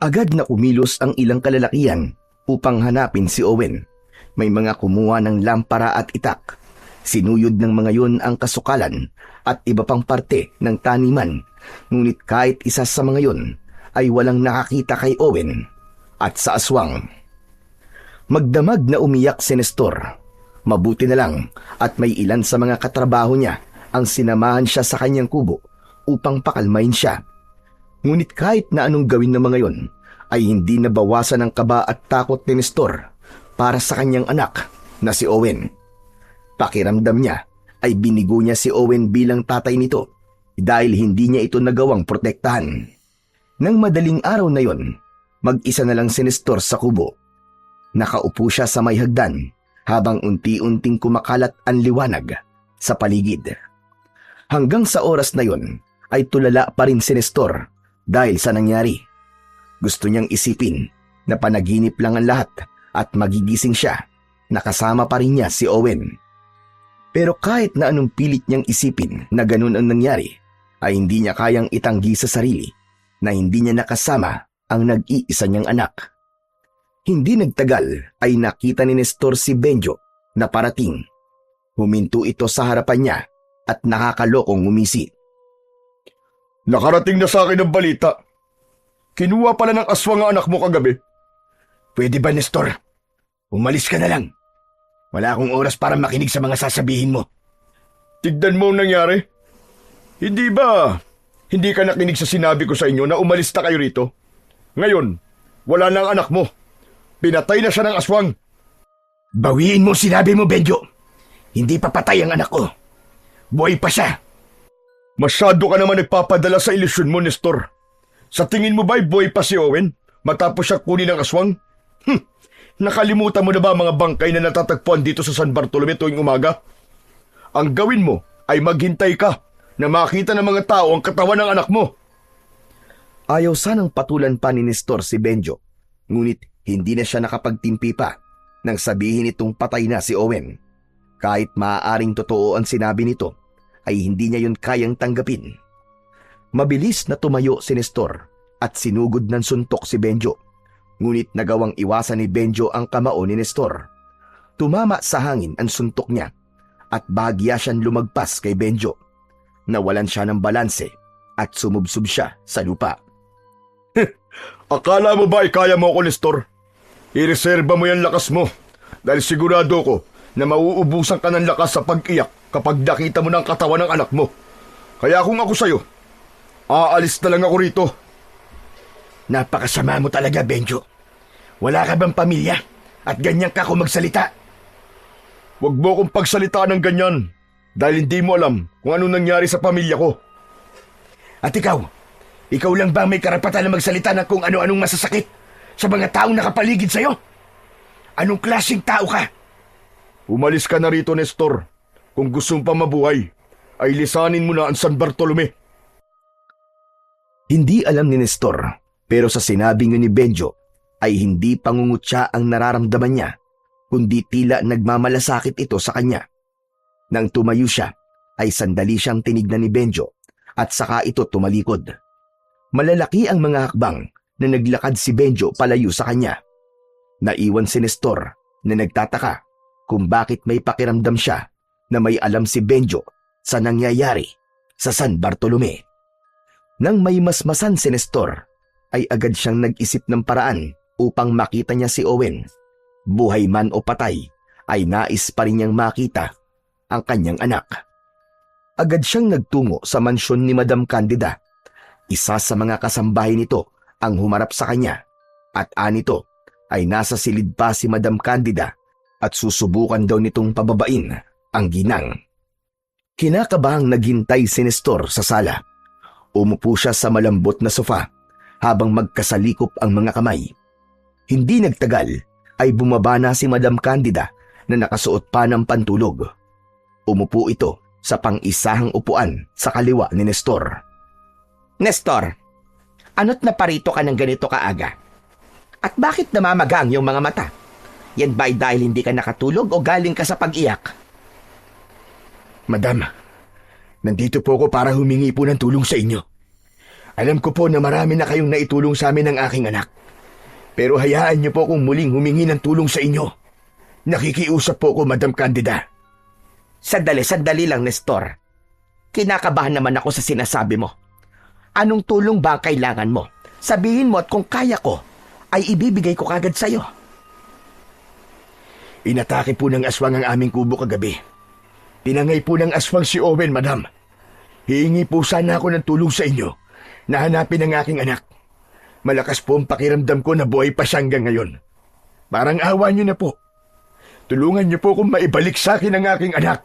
[SPEAKER 1] Agad na kumilos ang ilang kalalakihan upang hanapin si Owen. May mga kumuha ng lampara at itak. Sinuyod ng mga yun ang kasukalan at iba pang parte ng taniman. Ngunit kahit isa sa mga yun
[SPEAKER 2] ay walang nakakita kay Owen at sa aswang. Magdamag na umiyak si Nestor. Mabuti na lang at may ilan sa mga katrabaho niya ang sinamahan siya sa kanyang kubo upang pakalmain siya. Ngunit kahit na anong gawin ng mga yon, ay hindi nabawasan ang kaba at takot ni Nestor para sa kanyang anak na si Owen. Pakiramdam niya ay binigo niya si Owen bilang tatay nito dahil hindi niya ito nagawang protektahan. Nang madaling araw na yon, mag-isa na lang si Nestor sa kubo. Nakaupo siya sa may hagdan habang unti-unting kumakalat ang liwanag sa paligid. Hanggang sa oras na yon ay tulala pa rin si Nestor dahil sa nangyari. Gusto niyang isipin na panaginip lang ang lahat at magigising siya na kasama pa rin niya si Owen. Pero kahit na anong pilit niyang isipin na ganun ang nangyari, ay hindi niya kayang itanggi sa sarili na hindi niya nakasama ang nag-iisa niyang anak. Hindi nagtagal ay nakita ni Nestor si Benjo na parating. Huminto ito sa harapan niya at nakakalokong ngumisi.
[SPEAKER 3] Nakarating na sa akin ang balita. Kinuha pala ng aswang ang anak mo kagabi.
[SPEAKER 1] Pwede ba, Nestor? Umalis ka na lang. Wala akong oras para makinig sa mga sasabihin mo.
[SPEAKER 3] Tignan mo ang nangyari. Hindi ba, hindi ka nakinig sa sinabi ko sa inyo na umalis na kayo rito? Ngayon, wala na ang anak mo. Pinatay na siya ng aswang.
[SPEAKER 1] Bawiin mo sinabi mo, Benjo. Hindi pa patay ang anak ko. Buhay pa siya.
[SPEAKER 3] Masyado ka naman nagpapadala sa ilusyon mo, Nestor. Sa tingin mo ba'y buhay pa si Owen matapos siya kunin ng aswang? Nakalimutan mo na ba ang mga bangkay na natatagpuan dito sa San Bartolome tuwing umaga? Ang gawin mo ay maghintay ka na makita ng mga tao ang katawan ng anak mo.
[SPEAKER 2] Ayaw sanang patulan pa ni Nestor si Benjo, ngunit hindi na siya nakapagtimpi pa nang sabihin itong patay na si Owen. Kahit maaaring totoo ang sinabi nito, ay hindi niya yun kayang tanggapin. Mabilis na tumayo si Nestor at sinugod ng suntok si Benjo. Ngunit nagawang iwasan ni Benjo ang kamao ni Nestor. Tumama sa hangin ang suntok niya at bahagya siyang lumagpas kay Benjo. Nawalan siya ng balanse at sumubsob siya sa lupa.
[SPEAKER 3] Akala mo ba ay kaya mo ako, Nestor? Ireserba mo yung lakas mo dahil sigurado ko na mauubusan ka ng lakas sa pag-iyak kapag nakita mo ng katawan ng anak mo. Kaya kung ako sa'yo, aalis na lang ako rito.
[SPEAKER 1] Napakasama mo talaga, Benjo. Wala ka bang pamilya at ganyan ka kung magsalita?
[SPEAKER 3] Huwag mo akong pagsalitaan ng ganyan dahil hindi mo alam kung ano nangyari sa pamilya ko.
[SPEAKER 1] At ikaw lang ba may karapatan na magsalita ng kung ano-anong masasakit sa mga taong nakapaligid sa'yo? Anong klaseng tao ka?
[SPEAKER 3] Umalis ka na rito, Nestor. Kung gusto mo pa mabuhay, ay lisanin mo na ang San Bartolome.
[SPEAKER 2] Hindi alam ni Nestor, pero sa sinabing ni Benjo ay hindi pangungutya ang nararamdaman niya, kundi tila nagmamalasakit ito sa kanya. Nang tumayo siya, ay sandali siyang tinignan ni Benjo at saka ito tumalikod. Malalaki ang mga hakbang na naglakad si Benjo palayo sa kanya. Naiwan si Nestor na nagtataka kung bakit may pakiramdam siya na may alam si Benjo sa nangyayari sa San Bartolome. Nang may masmasan si Nestor, ay agad siyang nag-isip ng paraan upang makita niya si Owen. Buhay man o patay, ay nais pa rin niyang makita ang kanyang anak. Agad siyang nagtungo sa mansyon ni Madam Candida. Isa sa mga kasambahay nito ang humarap sa kanya at anito ay nasa silid pa si Madam Candida at susubukan daw nitong pababain ang ginang. Kinakabahang naghintay si Nestor sa sala. Umupo siya sa malambot na sofa habang magkasalikop ang mga kamay. Hindi nagtagal ay bumaba na si Madam Candida na nakasuot pa ng pantulog. Umupo ito sa pang-isahang upuan sa kaliwa ni Nestor.
[SPEAKER 4] Nestor, ano't naparito ka ng ganito kaaga? At bakit namamagang yung mga mata? Yan ba ay dahil hindi ka nakatulog o galing ka sa pag-iyak?
[SPEAKER 1] Madam, nandito po ako para humingi po ng tulong sa inyo. Alam ko po na marami na kayong naitulong sa amin ng aking anak. Pero hayaan niyo po akong muling humingi ng tulong sa inyo. Nakikiusap po ako, Madam Candida.
[SPEAKER 4] Sandali lang, Nestor. Kinakabahan naman ako sa sinasabi mo. Anong tulong ba ang kailangan mo? Sabihin mo at kung kaya ko, ay ibibigay ko kagad sa'yo.
[SPEAKER 1] Inatake po ng aswang ang aming kubo kagabi. Tinangay po ng aswang si Owen, madam. Hihingi po sana ako ng tulong sa inyo na hanapin ang aking anak. Malakas po ang pakiramdam ko na buhay pa siya hanggang ngayon. Parang awa niyo na po. Tulungan niyo po kung maibalik sa akin ang aking anak.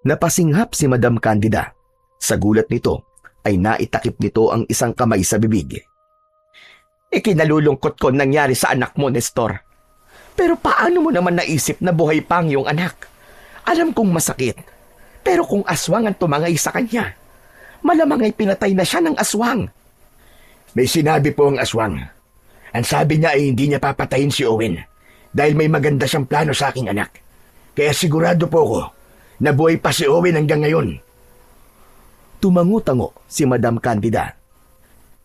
[SPEAKER 2] Napasinghap si Madam Candida. Sa gulat nito, ay naitakip nito ang isang kamay sa bibig.
[SPEAKER 4] Ikinalulungkot ko nangyari sa anak mo, Nestor. Pero paano mo naman naisip na buhay pa ang iyong anak? Alam kong masakit. Pero kung aswang ang tumangay sa kanya, malamang ay pinatay na siya ng aswang.
[SPEAKER 1] May sinabi po ang aswang. Ang sabi niya ay hindi niya papatayin si Owen dahil may maganda siyang plano sa aking anak. Kaya sigurado po ko na buhay pa si Owen hanggang ngayon.
[SPEAKER 2] Tumango-tango si Madam Candida.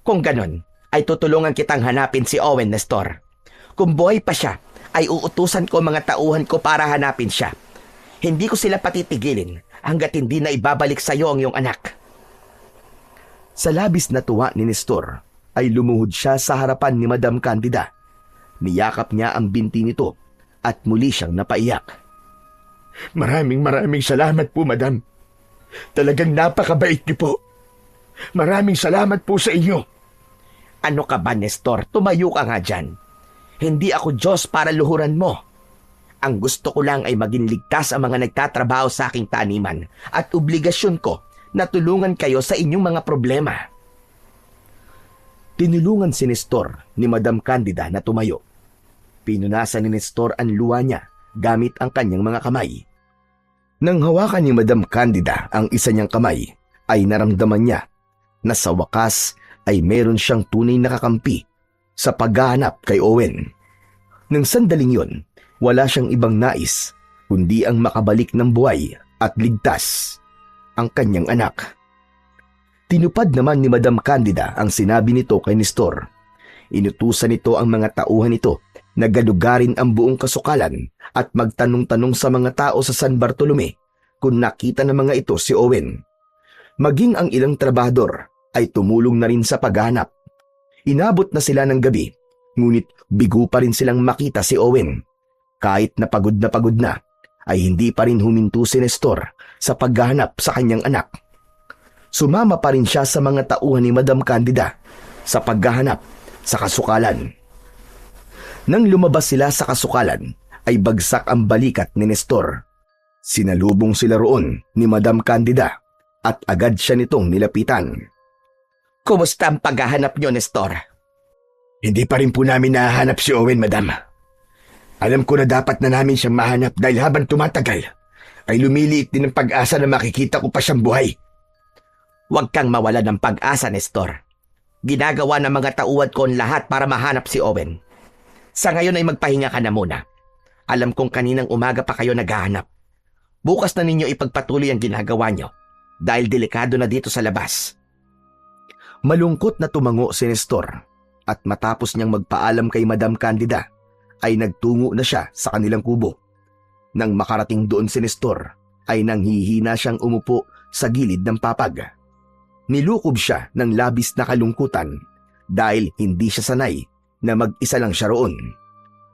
[SPEAKER 4] Kung ganon, ay tutulungan kitang hanapin si Owen, Nestor. Kung buhay pa siya, ay uutusan ko mga tauhan ko para hanapin siya. Hindi ko sila patitigilin hanggat hindi na ibabalik sa iyo ang iyong anak.
[SPEAKER 2] Sa labis na tuwa ni Nestor, ay lumuhod siya sa harapan ni Madam Candida. Niyakap niya ang binti nito at muli siyang napaiyak.
[SPEAKER 1] Maraming salamat po, madam. Talagang napakabait niyo po. Maraming salamat po sa inyo.
[SPEAKER 4] Ano ka ba, Nestor? Tumayo ka nga dyan. Hindi ako Diyos para luhuran mo. Ang gusto ko lang ay maging ligtas ang mga nagtatrabaho sa aking taniman at obligasyon ko na tulungan kayo sa inyong mga problema.
[SPEAKER 2] Tinulungan si Nestor ni Madam Candida na tumayo. Pinunasan ni Nestor ang luha niya gamit ang kanyang mga kamay. Nang hawakan ni Madam Candida ang isa niyang kamay, ay naramdaman niya na sa wakas ay meron siyang tunay na kakampi sa paghahanap kay Owen. Nang sandaling yon, wala siyang ibang nais kundi ang makabalik ng buhay at ligtas ang kanyang anak. Tinupad naman ni Madam Candida ang sinabi nito kay Nestor. Inutusan nito ang mga tauhan nito na galugarin ang buong kasukalan at magtanong-tanong sa mga tao sa San Bartolome kung nakita ng mga ito si Owen. Maging ang ilang trabahador ay tumulong na rin sa paghahanap. Inabot na sila ng gabi, ngunit bigo pa rin silang makita si Owen. Kahit na pagod na, ay hindi pa rin huminto si Nestor sa paghahanap sa kanyang anak. Sumama pa rin siya sa mga tauhan ni Madam Candida sa paghahanap sa kasukalan. Nang lumabas sila sa kasukalan, ay bagsak ang balikat ni Nestor. Sinalubong sila roon ni Madam Candida at agad siya nitong nilapitan.
[SPEAKER 4] Kumusta ang paghahanap niyo, Nestor?
[SPEAKER 1] Hindi pa rin po namin nahahanap si Owen, madam. Alam ko na dapat na namin siyang mahanap dahil habang tumatagal, ay lumiliit din ang pag-asa na makikita ko pa siyang buhay.
[SPEAKER 4] Huwag kang mawala ng pag-asa, Nestor. Ginagawa ng mga tauhan ko ang lahat para mahanap si Owen. Sa ngayon ay magpahinga ka na muna. Alam kong kaninang umaga pa kayo naghahanap. Bukas na ninyo ipagpatuloy ang ginagawa nyo dahil delikado na dito sa labas.
[SPEAKER 2] Malungkot na tumango si Nestor at matapos niyang magpaalam kay Madam Candida ay nagtungo na siya sa kanilang kubo. Nang makarating doon si Nestor ay nanghihina siyang umupo sa gilid ng papag. Nilukob siya ng labis na kalungkutan dahil hindi siya sanay na mag-isa lang siya roon.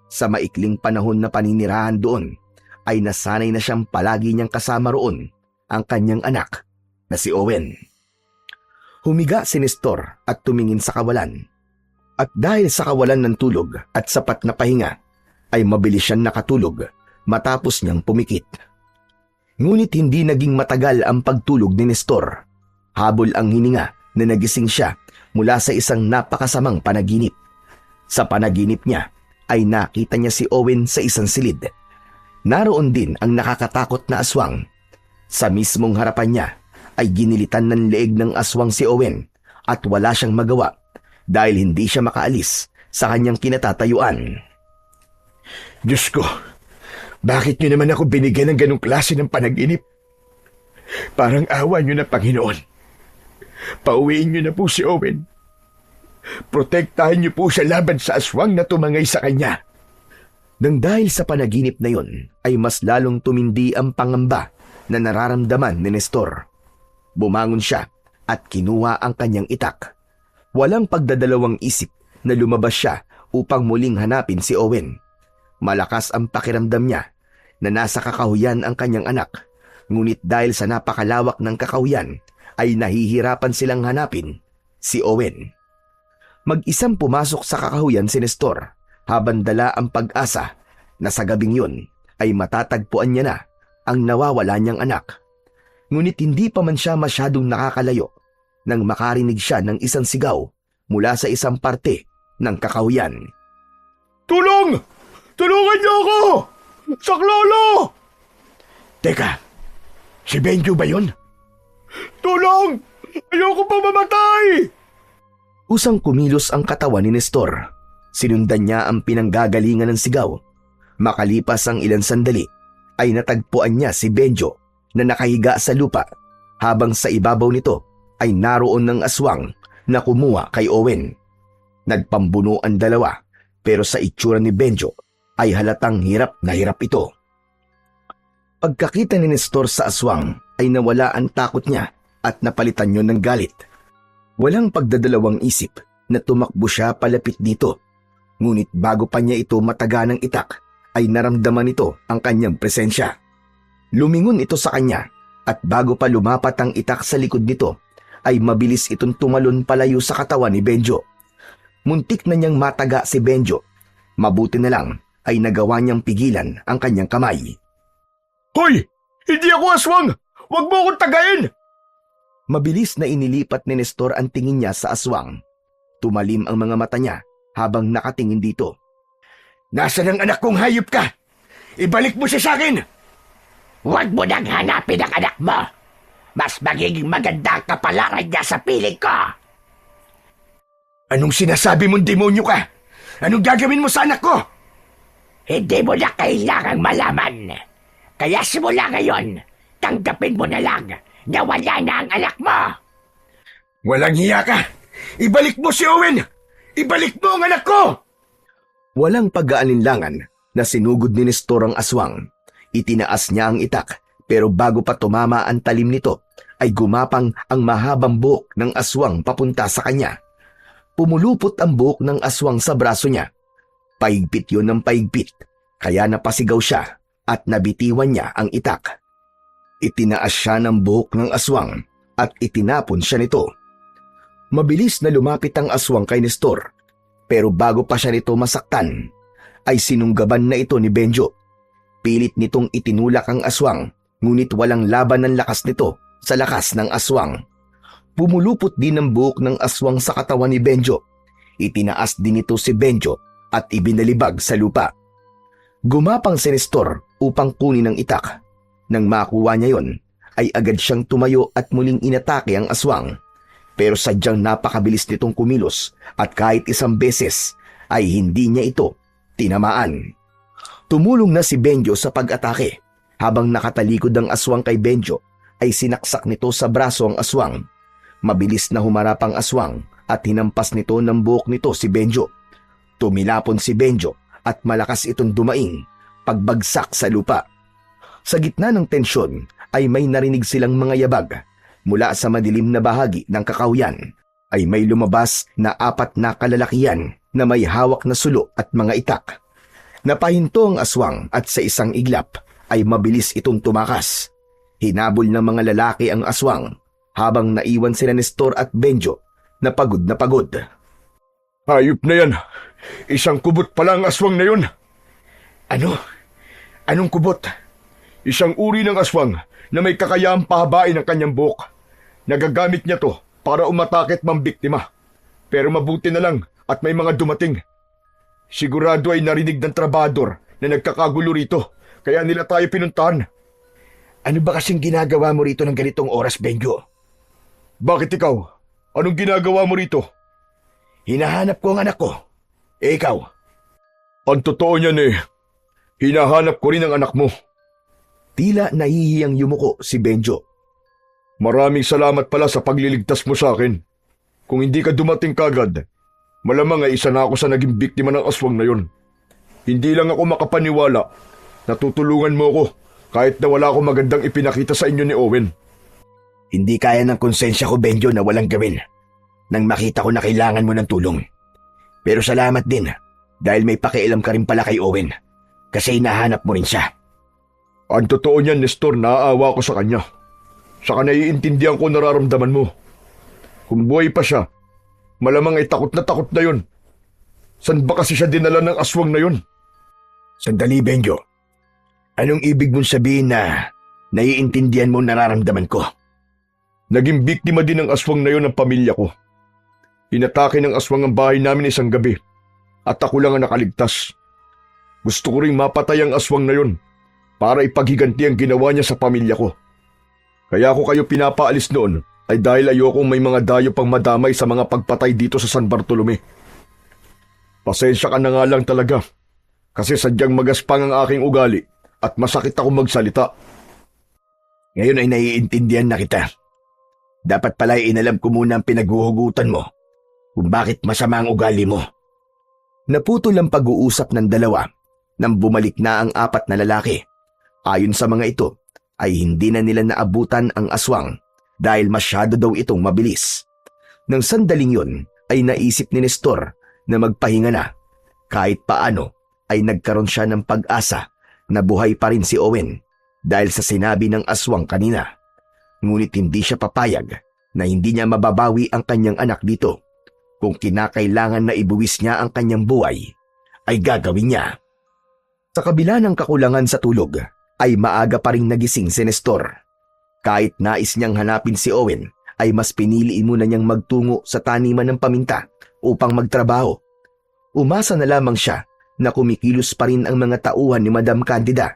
[SPEAKER 2] Sa maikling panahon na paninirahan doon, ay nasanay na siyang palagi niyang kasama roon ang kanyang anak na si Owen. Humiga si Nestor at tumingin sa kawalan. At dahil sa kawalan ng tulog at sapat na pahinga, ay mabilis siyang nakatulog matapos niyang pumikit. Ngunit hindi naging matagal ang pagtulog ni Nestor. Habol ang hininga na nagising siya mula sa isang napakasamang panaginip. Sa panaginip niya ay nakita niya si Owen sa isang silid. Naroon din ang nakakatakot na aswang. Sa mismong harapan niya ay ginilitan ng leeg ng aswang si Owen at wala siyang magawa dahil hindi siya makaalis sa kanyang kinatatayuan.
[SPEAKER 1] Diyos ko, bakit niyo naman ako binigyan ng ganong klase ng panaginip? Parang awa niyo na, Panginoon. Pauwiin niyo na po si Owen. Protektahan niyo po siya laban sa aswang na tumangay sa kanya.
[SPEAKER 2] Nang dahil sa panaginip na yon, ay mas lalong tumindi ang pangamba na nararamdaman ni Nestor. Bumangon siya at kinuha ang kanyang itak. Walang pagdadalawang isip na lumabas siya upang muling hanapin si Owen. Malakas ang pakiramdam niya na nasa kakahuyan ang kanyang anak, ngunit dahil sa napakalawak ng kakahuyan ay nahihirapan silang hanapin si Owen. Mag-isang pumasok sa kakahuyan si Nestor habang dala ang pag-asa na sa gabing yun ay matatagpuan niya na ang nawawala niyang anak. Ngunit hindi pa man siya masyadong nakakalayo nang makarinig siya ng isang sigaw mula sa isang parte ng kakahuyan.
[SPEAKER 3] Tulong! Tulungan niyo ako! Saklolo!
[SPEAKER 1] Teka, si Benjo ba yun?
[SPEAKER 3] Tulong! Ayoko pa mamatay!
[SPEAKER 2] Usang kumilos ang katawan ni Nestor. Sinundan niya ang pinanggagalingan ng sigaw. Makalipas ang ilang sandali, ay natagpuan niya si Benjo na nakahiga sa lupa habang sa ibabaw nito ay naroon ng aswang na kumuha kay Owen. Nagpambuno ang dalawa pero sa itsura ni Benjo ay halatang hirap na hirap ito. Pagkakita ni Nestor sa aswang ay nawala ang takot niya at napalitan yon ng galit. Walang pagdadalawang isip na tumakbo siya palapit dito. Ngunit bago pa niya ito mataga ng itak ay naramdaman nito ang kanyang presensya. Lumingon ito sa kanya at bago pa lumapat ang itak sa likod nito ay mabilis itong tumalon palayo sa katawan ni Benjo. Muntik na niyang mataga si Benjo. Mabuti na lang ay nagawa niyang pigilan ang kanyang kamay.
[SPEAKER 3] Hoy! Hindi ako aswang! Huwag mo akong tagayin!
[SPEAKER 2] Mabilis na inilipat ni Nestor ang tingin niya sa aswang. Tumalim ang mga mata niya habang nakatingin dito.
[SPEAKER 1] Nasaan ang anak kong hayop ka? Ibalik mo siya sa akin!
[SPEAKER 4] Huwag mo nang hanapin ang anak mo. Mas magiging maganda ang kapalaran niya sa piling ko.
[SPEAKER 1] Anong sinasabi mong demonyo ka? Anong gagawin mo sa anak ko?
[SPEAKER 4] Hindi mo na kailangang malaman. Kaya simula ngayon, tanggapin mo na lang na wala na ang anak mo.
[SPEAKER 1] Walang hiya ka! Ibalik mo si Owen! Ibalik mo ang anak ko!
[SPEAKER 2] Walang pag-aalinlangan na sinugod ni Nestor ang aswang. Itinaas niya ang itak pero bago pa tumama ang talim nito ay gumapang ang mahabang buhok ng aswang papunta sa kanya. Pumulupot ang buhok ng aswang sa braso niya. Paigpit yun ng paigpit kaya napasigaw siya at nabitiwan niya ang itak. Itinaas siya ng buhok ng aswang at itinapon siya nito. Mabilis na lumapit ang aswang kay Nestor pero bago pa siya nito masaktan ay sinunggaban na ito ni Benjo. Pilit nitong itinulak ang aswang ngunit walang laban ng lakas nito sa lakas ng aswang. Pumulupot din ang buhok ng aswang sa katawan ni Benjo. Itinaas din ito si Benjo at ibinalibag sa lupa. Gumapang si Nestor upang kunin ang itak. Nang makuha niya yon, ay agad siyang tumayo at muling inatake ang aswang. Pero sadyang napakabilis nitong kumilos at kahit isang beses ay hindi niya ito tinamaan. Tumulong na si Benjo sa pag-atake. Habang nakatalikod ang aswang kay Benjo, ay sinaksak nito sa braso ang aswang. Mabilis na humarap ang aswang at hinampas nito ng buhok nito si Benjo. Tumilapon si Benjo at malakas itong dumaing, pagbagsak sa lupa. Sa gitna ng tensyon ay may narinig silang mga yabag. Mula sa madilim na bahagi ng kakahuyan ay may lumabas na 4 na kalalakihan na may hawak na sulo at mga itak. Napahinto ang aswang at sa isang iglap ay mabilis itong tumakas. Hinabol ng mga lalaki ang aswang habang naiwan sila Nestor at Benjo na pagod na pagod.
[SPEAKER 3] Hayop na yan! Isang kubot pala ang aswang na yun!
[SPEAKER 1] Ano? Anong kubot?
[SPEAKER 3] Isang uri ng aswang na may kakayahang pahabain ang kanyang buhok. Nagagamit niya to para umatake at mambiktima. Pero mabuti na lang at may mga dumating. Sigurado ay narinig ng trabador na nagkakagulo rito, kaya nila tayo pinuntahan.
[SPEAKER 1] Ano ba kasing ginagawa mo rito ng ganitong oras, Benjo?
[SPEAKER 3] Bakit ikaw? Anong ginagawa mo rito?
[SPEAKER 1] Hinahanap ko ang anak ko. Ikaw?
[SPEAKER 3] Ang totoo niyan hinahanap ko rin ang anak mo.
[SPEAKER 2] Tila nahihiyang yumuko si Benjo.
[SPEAKER 3] Maraming salamat pala sa pagliligtas mo sa akin. Kung hindi ka dumating kagad, malamang ay isa na ako sa naging biktima ng aswang na yon. Hindi lang ako makapaniwala. Natutulungan mo ako kahit na wala akong magandang ipinakita sa inyo ni Owen.
[SPEAKER 1] Hindi kaya ng konsensya ko, Benjo, na walang gawin. nang makita ko na kailangan mo ng tulong. Pero salamat din dahil may pakialam ka rin pala kay Owen kasi hinahanap mo rin siya.
[SPEAKER 3] Ang totoo niyan, Nestor, naaawa ko sa kanya. Saka naiintindihan ko nararamdaman mo. Kung buhay pa siya, malamang ay takot na yun. San ba kasi siya dinala ng aswang na yun?
[SPEAKER 1] Sandali, Benjo. Anong ibig mong sabihin na naiintindihan mo nararamdaman ko?
[SPEAKER 3] Naging biktima din ng aswang na yun ang pamilya ko. Inatake ng aswang ang bahay namin isang gabi at ako lang ang nakaligtas. Gusto ko ring mapatay ang aswang na yun para ipaghiganti ang ginawa niya sa pamilya ko. Kaya ako kayo pinapaalis noon ay dahil ayokong may mga dayo pang madamay sa mga pagpatay dito sa San Bartolome. Pasensya ka na nga lang talaga kasi sadyang magaspang ang aking ugali at masakit ako magsalita.
[SPEAKER 1] Ngayon ay naiintindihan na kita. Dapat pala inalam ko muna ang pinaghuhugutan mo kung bakit masama ang ugali mo. Naputol ang pag-uusap ng dalawa nang bumalik na ang 4 na lalaki. Ayon sa mga ito, ay hindi na nila naabutan ang aswang dahil masyado daw itong mabilis. Nang sandaling yun ay naisip ni Nestor na magpahinga na. Kahit paano ay nagkaroon siya ng pag-asa na buhay pa rin si Owen dahil sa sinabi ng aswang kanina. Ngunit hindi siya papayag na hindi niya mababawi ang kanyang anak dito. Kung kinakailangan na ibuwis niya ang kanyang buhay, ay gagawin niya. Sa kabila ng kakulangan sa tulog, ay maaga pa rin nagising si Nestor. Kahit nais niyang hanapin si Owen, ay mas pinili muna niyang magtungo sa taniman ng paminta upang magtrabaho. Umasa na lamang siya na kumikilos pa rin ang mga tauhan ni Madam Candida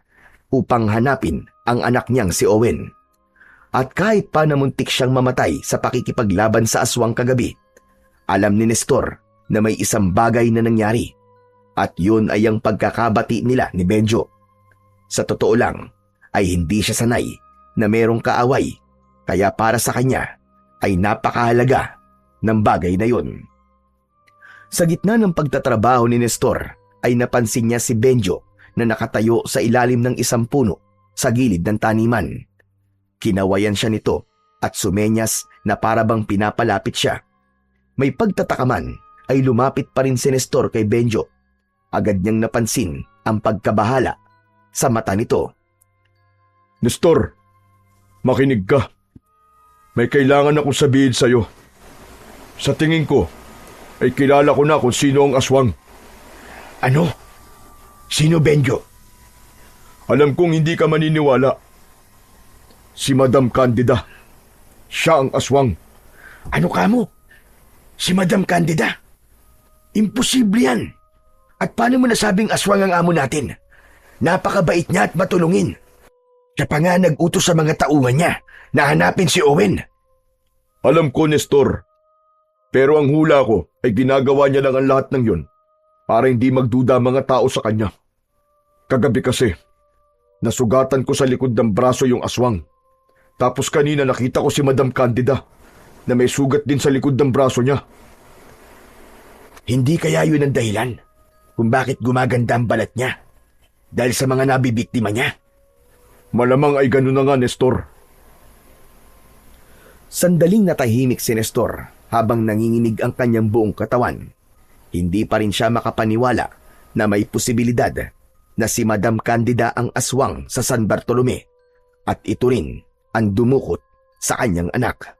[SPEAKER 1] upang hanapin ang anak niyang si Owen. At kahit pa namuntik siyang mamatay sa pakikipaglaban sa aswang kagabi, alam ni Nestor na may isang bagay na nangyari at yun ay ang pagkakabati nila ni Benjo. Sa totoo lang ay hindi siya sanay na merong kaaway kaya para sa kanya ay napakahalaga ng bagay na yun. Sa gitna ng pagtatrabaho ni Nestor ay napansin niya si Benjo na nakatayo sa ilalim ng isang puno sa gilid ng taniman. Kinawayan siya nito at sumenyas na parabang pinapalapit siya. May pagtataka man ay lumapit pa rin si Nestor kay Benjo. Agad niyang napansin ang pagkabahala sa mata nito.
[SPEAKER 3] Nestor, makinig ka. May kailangan akong sabihin sa'yo. Sa tingin ko, ay kilala ko na kung sino ang aswang.
[SPEAKER 1] Ano? Sino, Benjo?
[SPEAKER 3] Alam kong hindi ka maniniwala. Si Madam Candida. Siya ang aswang.
[SPEAKER 1] Ano ka mo? Si Madam Candida? Imposible yan. At paano mo nasabing aswang ang amo natin? Napakabait niya at matulungin. Siya pa nga nag-utos sa mga tauhan niya na hanapin si Owen.
[SPEAKER 3] Alam ko, Nestor. Pero ang hula ko ay ginagawa niya lang ang lahat ng yun para hindi magduda mga tao sa kanya. Kagabi kasi, nasugatan ko sa likod ng braso yung aswang. Tapos kanina nakita ko si Madam Candida na may sugat din sa likod ng braso niya.
[SPEAKER 1] Hindi kaya yun ang dahilan kung bakit gumaganda ang balat niya? Dahil sa mga nabibiktima niya?
[SPEAKER 3] Malamang ay ganun na nga, Nestor.
[SPEAKER 1] Sandaling natahimik si Nestor habang nanginginig ang kanyang buong katawan. Hindi pa rin siya makapaniwala na may posibilidad na si Madam Candida ang aswang sa San Bartolome at ito rin ang dumukot sa kanyang anak.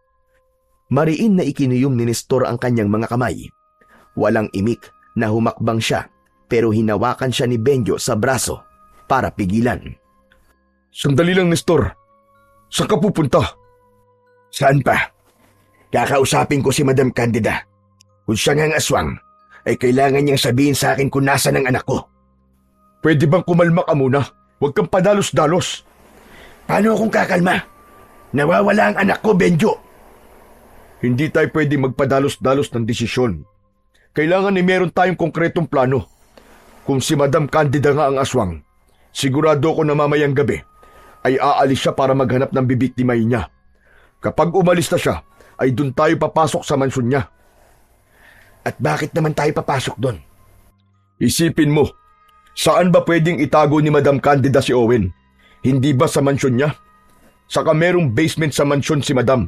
[SPEAKER 1] Mariin na ikinuyom ni Nestor ang kanyang mga kamay. Walang imik na humakbang siya pero hinawakan siya ni Benjo sa braso para pigilan.
[SPEAKER 3] Sandali lang, Nestor. Saan ka pupunta?
[SPEAKER 1] Saan pa? Kakausapin ko si Madam Candida. Kung siya nga ang aswang, ay kailangan niyang sabihin sa akin kung nasa ng anak ko.
[SPEAKER 3] Pwede bang kumalma ka muna? Huwag kang padalos-dalos.
[SPEAKER 1] Paano akong kakalma? Nawawala ang anak ko, Benjo.
[SPEAKER 3] Hindi tayo pwede magpadalos-dalos ng desisyon. Kailangan ay meron tayong konkretong plano. Kung si Madam Candida nga ang aswang, sigurado ko na mamayang gabi ay aalis siya para maghanap ng bibiktimahin niya. Kapag umalis na siya, ay dun tayo papasok sa mansyon niya.
[SPEAKER 1] At bakit naman tayo papasok doon?
[SPEAKER 3] Isipin mo, saan ba pwedeng itago ni Madam Candida si Owen? Hindi ba sa mansyon niya? Saka merong basement sa mansyon si Madam.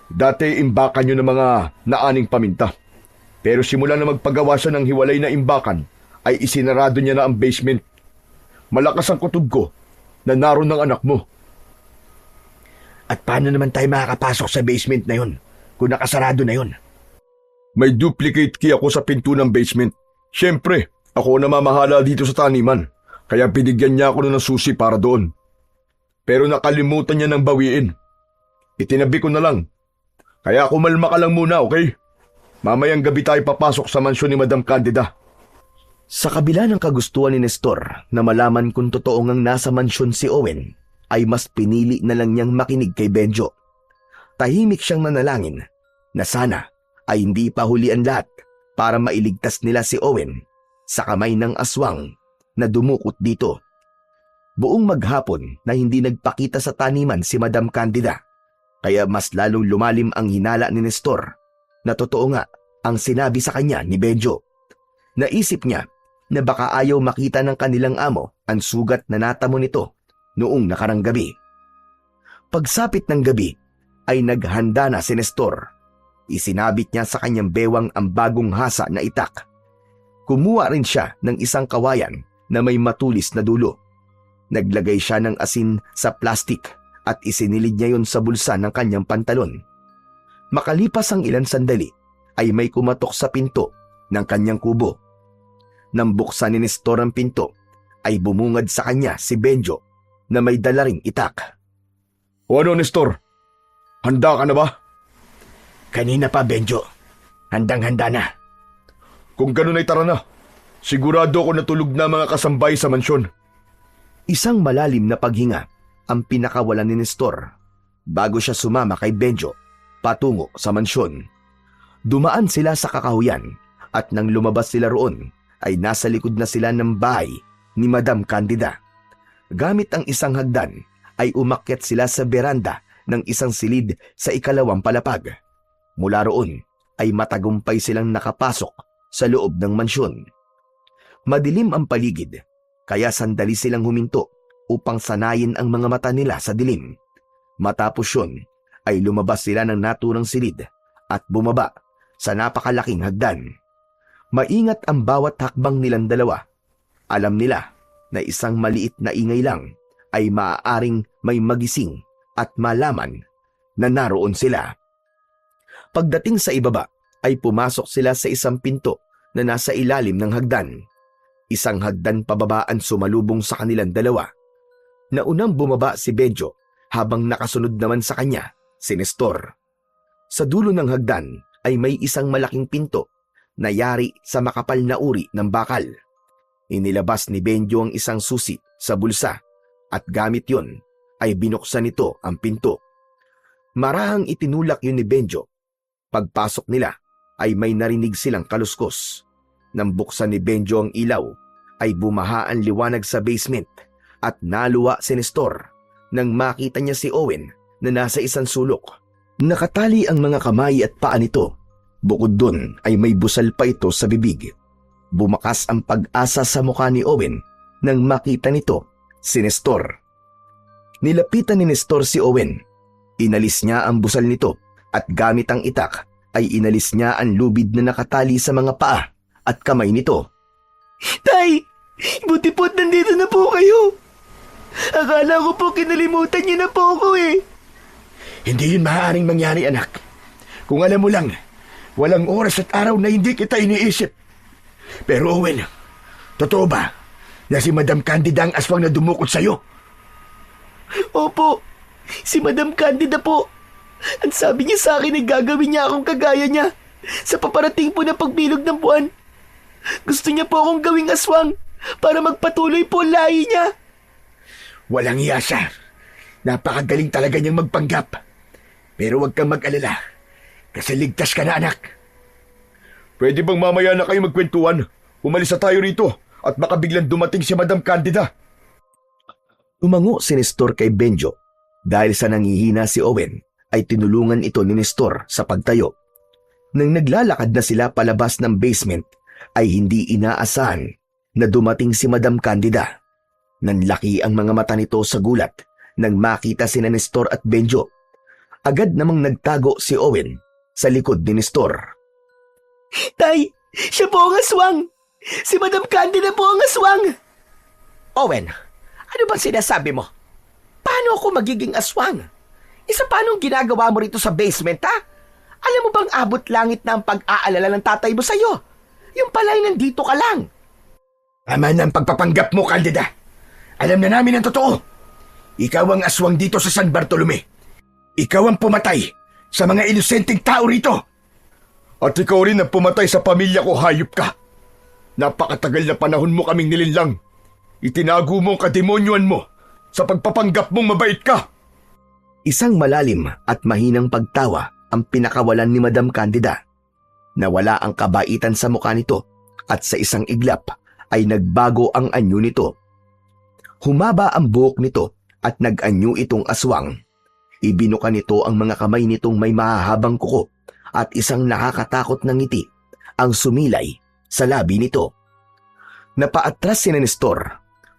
[SPEAKER 3] Dati imbakan nyo ng mga naaning paminta. Pero simula na magpagawa siya ng hiwalay na imbakan, ay isinarado niya na ang basement. Malakas ang kutob ko na naroon ng anak mo.
[SPEAKER 1] At paano naman tayo makakapasok sa basement na yun kung nakasarado na yun?
[SPEAKER 3] May duplicate key ako sa pinto ng basement. Siyempre, ako na mamahala dito sa taniman, kaya binigyan niya ako ng susi para doon. Pero nakalimutan niya ng bawiin. Itinabi ko na lang. Kaya kumalma ka lang muna, okay? Mamayang gabi tayo papasok sa mansyon ni Madam Candida.
[SPEAKER 2] Sa kabila ng kagustuhan ni Nestor na malaman kung totoo ngang nasa mansyon si Owen, ay mas pinili na lang niyang makinig kay Benjo. Tahimik siyang nanalangin na sana ay hindi pa huli ang lahat para mailigtas nila si Owen sa kamay ng aswang na dumukot dito. Buong maghapon na hindi nagpakita sa taniman si Madam Candida, kaya mas lalong lumalim ang hinala ni Nestor na totoo nga ang sinabi sa kanya ni Benjo. Naisip niya na baka ayaw makita ng kanilang amo ang sugat na natamo nito noong nakarang gabi. Pagsapit ng gabi ay naghanda na si Nestor. Isinabit niya sa kanyang bewang ang bagong hasa na itak. Kumuha rin siya ng isang kawayan na may matulis na dulo. Naglagay siya ng asin sa plastik at isinilid niya yon sa bulsa ng kanyang pantalon. Makalipas ang ilang sandali ay may kumatok sa pinto ng kanyang kubo. Nang buksan ni Nestor ang pinto, ay bumungad sa kanya si Benjo na may dala ring itak.
[SPEAKER 3] O ano, Nestor? Handa ka na ba?
[SPEAKER 1] Kanina pa, Benjo. Handang-handa na.
[SPEAKER 3] Kung ganun ay tara na. Sigurado ako natulog na mga kasambay sa mansyon.
[SPEAKER 2] Isang malalim na paghinga ang pinakawalan ni Nestor bago siya sumama kay Benjo patungo sa mansyon. Dumaan sila sa kakahuyan at nang lumabas sila roon ay nasa likod na sila ng bahay ni Madam Candida. Gamit ang isang hagdan ay umakyat sila sa beranda ng isang silid sa ikalawang palapag. Mula roon ay matagumpay silang nakapasok sa loob ng mansyon. Madilim ang paligid, kaya sandali silang huminto upang sanayin ang mga mata nila sa dilim. Matapos yun ay lumabas sila ng naturang silid at bumaba sa napakalaking hagdan. Maingat ang bawat hakbang nilang dalawa. Alam nila na isang maliit na ingay lang ay maaaring may magising at malaman na naroon sila. Pagdating sa ibaba ay pumasok sila sa isang pinto na nasa ilalim ng hagdan. Isang hagdan pababaan sumalubong sa kanilang dalawa. Naunang bumaba si Benjo habang nakasunod naman sa kanya si Nestor. Sa dulo ng hagdan ay may isang malaking pinto na yari sa makapal na uri ng bakal. Inilabas ni Benjo ang isang susi sa bulsa at gamit yon ay binuksan nito ang pinto. Marahang itinulak yun ni Benjo. Pagpasok nila ay may narinig silang kaluskos. Nang buksan ni Benjo ang ilaw ay bumaha ang liwanag sa basement at naluwa si Nestor nang makita niya si Owen na nasa isang sulok. Nakatali ang mga kamay at paa nito. Bukod dun ay may busal pa ito sa bibig. Bumakas ang pag-asa sa mukha ni Owen nang makita nito si Nestor. Nilapitan ni Nestor si Owen. Inalis niya ang busal nito at gamit ang itak ay inalis niya ang lubid na nakatali sa mga paa at kamay nito.
[SPEAKER 5] Tay! Buti po't nandito na po kayo! Akala ko po kinalimutan niyo na po ako eh!
[SPEAKER 1] Hindi yun maaaring mangyari, anak. Kung alam mo lang, walang oras at araw na hindi kita iniisip. Pero Owen, totoo ba na si Madam Candida ang aswang na dumukot sa'yo?
[SPEAKER 5] Opo, si Madam Candida po. Ang sabi niya sa akin ay gagawin niya akong kagaya niya sa paparating po na pagbilog ng buwan. Gusto niya po akong gawing aswang para magpatuloy po ang lahi niya.
[SPEAKER 1] Walang iya siya. Napakagaling talaga niyang magpanggap. Pero huwag kang mag-alala kasi ligtas ka na, anak.
[SPEAKER 3] Pwede bang mamaya na kayo magkwentuhan? Umalis na tayo rito at baka biglang dumating si Madam Candida.
[SPEAKER 2] Tumango si Nestor kay Benjo. Dahil sa nangihina si Owen, ay tinulungan ito ni Nestor sa pagtayo. Nang naglalakad na sila palabas ng basement, ay hindi inaasahan na dumating si Madam Candida. Nanlaki ang mga mata nito sa gulat nang makita sina Nestor at Benjo.
[SPEAKER 1] Agad namang nagtago si Owen sa likod ni Nestor.
[SPEAKER 5] Tay, siya po ang aswang! Si Madam Candida po ang aswang!
[SPEAKER 4] Owen, ano bang sinasabi mo? Paano ako magiging aswang? Isa paanong ginagawa mo rito sa basement, ha? Alam mo bang abot langit na ang pag-aalala ng tatay mo sa'yo? Yung pala'y nandito ka lang.
[SPEAKER 1] Tama na ang pagpapanggap mo, Candida. Alam na namin ang totoo. Ikaw ang aswang dito sa San Bartolome. Ikaw ang pumatay sa mga inosenteng tao rito.
[SPEAKER 3] At ikaw rin ang pumatay sa pamilya ko, hayop ka. Napakatagal na panahon mo kaming nilinlang. Itinago mo ang kademonyuan mo sa pagpapanggap mong mabait ka.
[SPEAKER 1] Isang malalim at mahinang pagtawa ang pinakawalan ni Madam Candida. Nawala ang kabaitan sa mukha nito at sa isang iglap ay nagbago ang anyo nito. Humaba ang buhok nito at nag-anyo itong aswang. Ibinuka nito ang mga kamay nitong may mahahabang kuko at isang nakakatakot na ngiti ang sumilay sa labi nito. Napaatras si Nestor.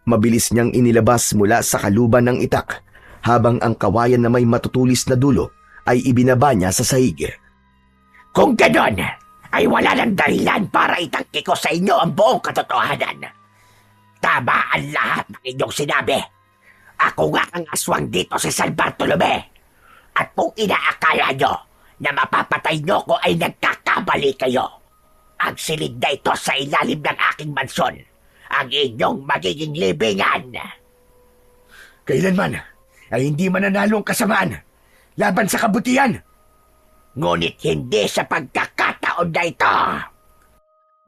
[SPEAKER 1] Mabilis niyang inilabas mula sa kaluban ng itak habang ang kawayan na may matutulis na dulo ay ibinaba niya sa sahig.
[SPEAKER 4] Kung ganon, ay wala ng dahilan para itangki ko sa inyo ang buong katotohanan. Tama ang lahat ng inyong sinabi. Ako nga ang aswang dito sa San Bartolome. At kung inaakala nyo na mapapatay nyo ko ay nagkakamali kayo. Ang silid na ito sa ilalim ng aking mansyon, ang inyong magiging libingan.
[SPEAKER 1] Kailanman ay hindi mananalo ang kasamaan laban sa kabutihan.
[SPEAKER 4] Ngunit hindi sa pagkakataon na ito.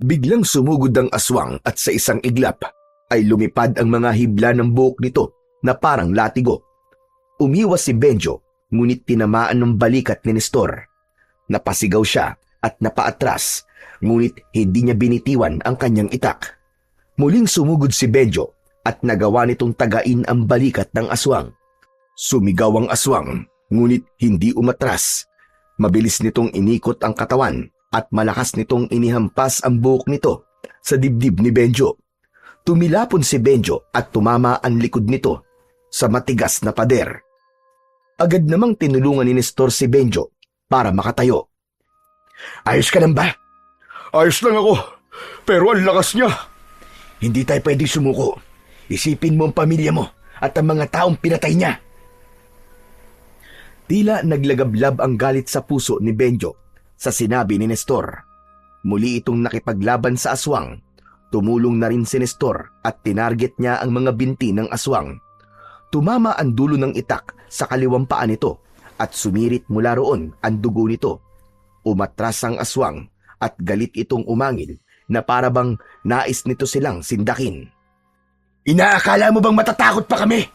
[SPEAKER 1] Biglang sumugod ang aswang at sa isang iglap ay lumipad ang mga hibla ng buhok nito na parang latigo. Umiwas si Benjo ngunit tinamaan ng balikat ni Nestor. Napasigaw siya at napaatras ngunit hindi niya binitiwan ang kanyang itak. Muling sumugod si Benjo at nagawa nitong tagain ang balikat ng aswang. Sumigaw ang aswang ngunit hindi umatras. Mabilis nitong inikot ang katawan at malakas nitong inihampas ang buhok nito sa dibdib ni Benjo. Tumilapon si Benjo at tumama ang likod nito sa matigas na pader. Agad namang tinulungan ni Nestor si Benjo para makatayo. Ayos ka lang ba?
[SPEAKER 3] Ayos lang ako, pero ang lakas niya.
[SPEAKER 1] Hindi tayo pwedeng sumuko. Isipin mo ang pamilya mo at ang mga taong pinatay niya. Tila naglagablab ang galit sa puso ni Benjo sa sinabi ni Nestor. Muli itong nakipaglaban sa aswang. Tumulong na rin si Nestor at tinarget niya ang mga binti ng aswang. Tumama ang dulo ng itak sa kaliwang paa nito at sumirit mula roon ang dugo nito. Umatras ang aswang at galit itong umangil na parabang nais nito silang sindakin. Inaakala mo bang matatakot pa kami?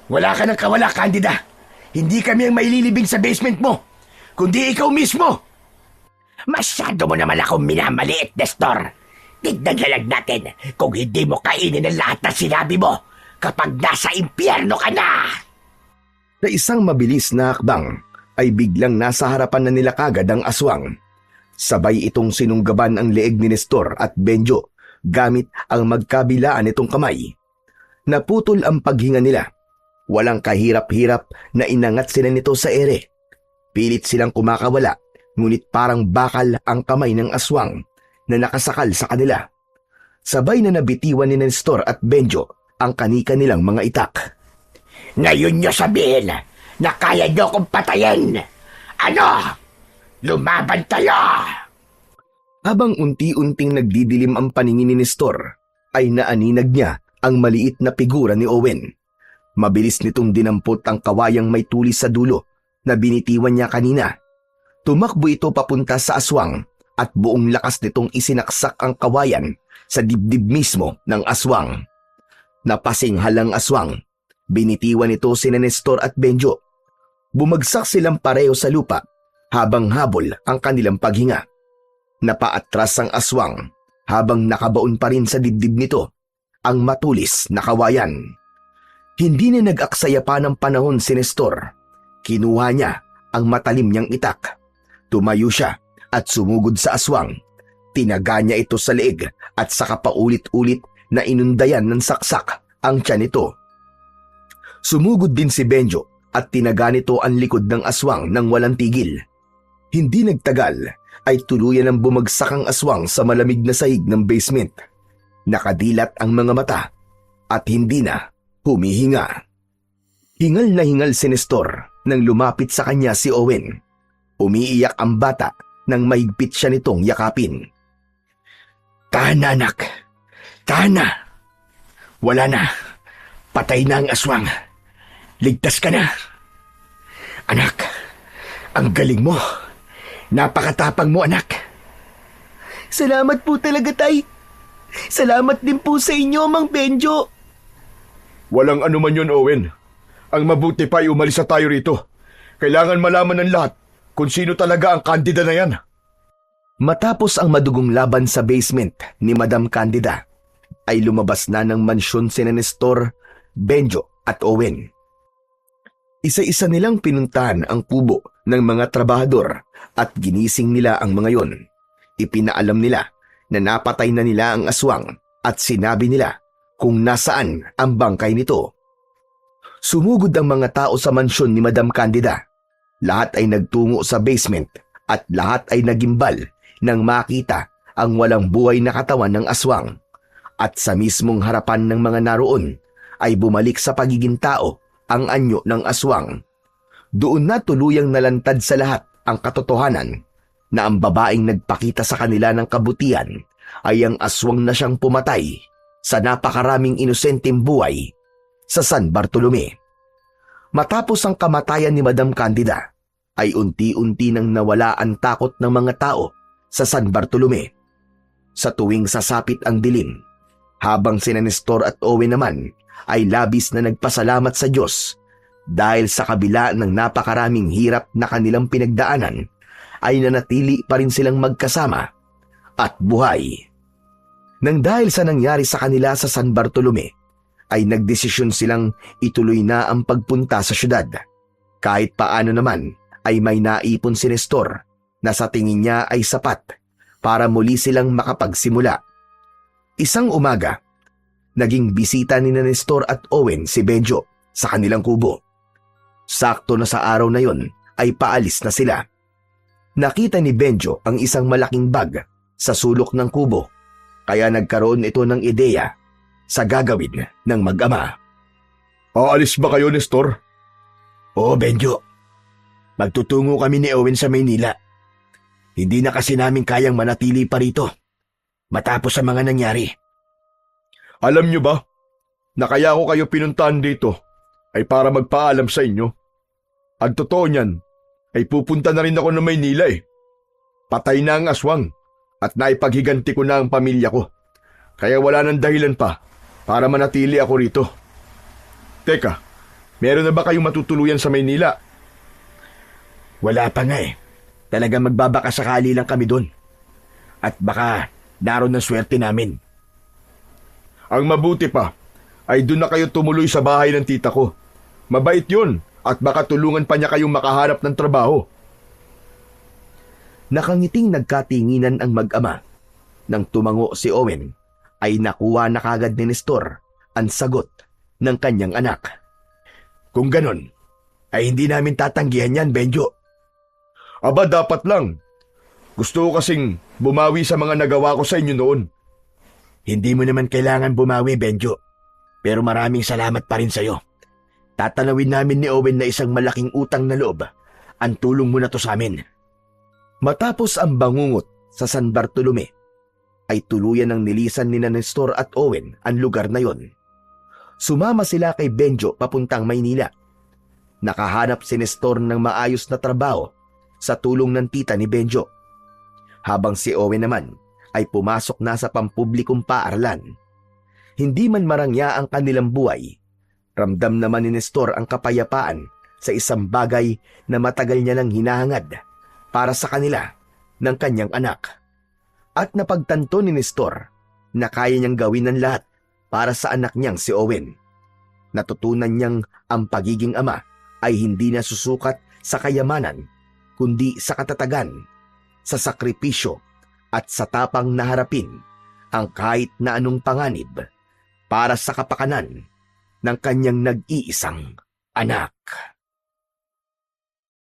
[SPEAKER 1] Wala ka ng kawala, Candida. Hindi kami ang maililibing sa basement mo, kundi ikaw mismo.
[SPEAKER 4] Masyado mo naman akong minamaliit, Nestor. Tignan na lang natin kung hindi mo kainin ang lahat na sinabi mo kapag nasa impyerno ka na.
[SPEAKER 1] Sa isang mabilis na hakbang ay biglang nasa harapan na nila kagad ang aswang. Sabay itong sinunggaban ang leeg ni Nestor at Benjo gamit ang magkabilaan nitong kamay. Naputol ang paghinga nila. Walang kahirap-hirap na inangat sila nito sa ere. Pilit silang kumakawala, ngunit parang bakal ang kamay ng aswang na nakasakal sa kanila. Sabay na nabitiwan ni Nestor at Benjo ang kanika nilang mga itak.
[SPEAKER 4] Ngayon nyo sabihin na kaya nyo kong patayin. Ano? Lumaban tayo!
[SPEAKER 1] Habang unti-unting nagdidilim ang paningin ni Nestor, ay naaninag niya ang maliit na figura ni Owen. Mabilis nitong dinampot ang kawayang may tulis sa dulo na binitiwan niya kanina. Tumakbo ito papunta sa aswang at buong lakas nitong isinaksak ang kawayan sa dibdib mismo ng aswang. Napasinghal ang aswang. Binitiwan ito sina Nestor at Benjo. Bumagsak silang pareho sa lupa habang habol ang kanilang paghinga. Napaatras ang aswang habang nakabaon pa rin sa dibdib nito ang matulis na kawayan. Hindi na nag-aksaya pa ng panahon si Nestor. Kinuha niya ang matalim niyang itak. Tumayo siya at sumugod sa aswang. Tinaga niya ito sa leeg at saka paulit-ulit na inundayan ng saksak ang tiyan nito. Sumugod din si Benjo at tinaga nito ang likod ng aswang nang walang tigil. Hindi nagtagal ay tuluyan ang bumagsak ang aswang sa malamig na sahig ng basement. Nakadilat ang mga mata at hindi na humihinga. Hingal na hingal si Nestor nang lumapit sa kanya si Owen. Umiiyak ang bata nang mahigpit siya nitong yakapin. "Tahan na, anak. Tahan na. Wala na. Patay na ang aswang. Ligtas ka na. Anak, ang galing mo. Napakatapang mo, anak."
[SPEAKER 5] Salamat po talaga, Tay. Salamat din po sa inyo, Mang Benjo.
[SPEAKER 3] Walang anuman yun, Owen. Ang mabuti pa ay umalis na tayo rito. Kailangan malaman ng lahat kung sino talaga ang kandida na yan.
[SPEAKER 1] Matapos ang madugong laban sa basement ni Madam Candida, ay lumabas na ng mansyon sina Nestor, Benjo at Owen. Isa-isa nilang pinuntahan ang kubo ng mga trabahador at ginising nila ang mga yon. Ipinaalam nila na napatay na nila ang aswang at sinabi nila kung nasaan ang bangkay nito. Sumugod ang mga tao sa mansyon ni Madam Candida. Lahat ay nagtungo sa basement at lahat ay nagimbal nang makita ang walang buhay na katawan ng aswang. At sa mismong harapan ng mga naroon ay bumalik sa pagiging tao ang anyo ng aswang. Doon na tuluyang nalantad sa lahat ang katotohanan na ang babaeng nagpakita sa kanila ng kabutihan ay ang aswang na siyang pumatay sa napakaraming inosenteng buhay sa San Bartolome. Matapos ang kamatayan ni Madam Candida, ay unti-unti nang nawala ang takot ng mga tao sa San Bartolome. Sa tuwing sasapit ang dilim, habang sina Nestor at Owen naman ay labis na nagpasalamat sa Diyos dahil sa kabila ng napakaraming hirap na kanilang pinagdaanan, ay nanatili pa rin silang magkasama at buhay. Nang dahil sa nangyari sa kanila sa San Bartolome, ay nagdesisyon silang ituloy na ang pagpunta sa syudad. Kahit paano naman ay may naipon si Nestor na sa tingin niya ay sapat para muli silang makapagsimula. Isang umaga, naging bisita ni Nestor at Owen si Benjo sa kanilang kubo. Sakto na sa araw na yon ay paalis na sila. Nakita ni Benjo ang isang malaking bag sa sulok ng kubo, kaya nagkaroon ito ng ideya sa gagawin ng mag-ama.
[SPEAKER 3] Aalis ba kayo, Nestor?
[SPEAKER 1] "Oo, Benjo. Magtutungo kami ni Owen sa Maynila. Hindi na kasi namin kayang manatili pa rito matapos ang mga nangyari."
[SPEAKER 3] Alam nyo ba, na kaya ko kayo pinuntahan dito ay para magpaalam sa inyo. Ang totoo niyan ay pupunta na rin ako ng Maynila eh. Patay na ang aswang at naipaghiganti ko na ang pamilya ko. Kaya wala nang dahilan pa para manatili ako rito. Teka, meron na ba kayong matutuluyan sa Maynila?
[SPEAKER 1] Wala pa nga eh. Talagang magbabaka sakali lang kami doon. At baka naroon ang swerte namin.
[SPEAKER 3] Ang mabuti pa ay doon na kayo tumuloy sa bahay ng tita ko. Mabait yun at baka tulungan pa niya kayong makahanap ng trabaho.
[SPEAKER 1] Nakangiting nagkatinginan ang mag-ama. Nang tumango si Owen, ay nakuha na kagad ni Nestor ang sagot ng kanyang anak. "Kung ganon, ay hindi namin tatanggihan yan, Benjo."
[SPEAKER 3] Aba, dapat lang. Gusto ko kasing bumawi sa mga nagawa ko sa inyo noon.
[SPEAKER 1] "Hindi mo naman kailangan bumawi, Benjo. Pero maraming salamat pa rin sa'yo. Tatanawin namin ni Owen na isang malaking utang na loob ang tulong mo na to sa amin." Matapos ang bangungot sa San Bartolome, ay tuluyan ng nilisan ni Nestor at Owen ang lugar na yon. Sumama sila kay Benjo papuntang Maynila. Nakahanap si Nestor ng maayos na trabaho sa tulong ng tita ni Benjo, habang si Owen naman ay pumasok na sa pampublikong paaralan. Hindi man marangya ang kanilang buhay, ramdam naman ni Nestor ang kapayapaan sa isang bagay na matagal niya nang hinahangad para sa kanila ng kanyang anak. At napagtanto ni Nestor na kaya niyang gawin ang lahat para sa anak niyang si Owen. Natutunan niyang ang pagiging ama ay hindi na susukat sa kayamanan, kundi sa katatagan, sa sakripisyo at sa tapang na harapin ang kahit na anong panganib para sa kapakanan ng kanyang nag-iisang anak.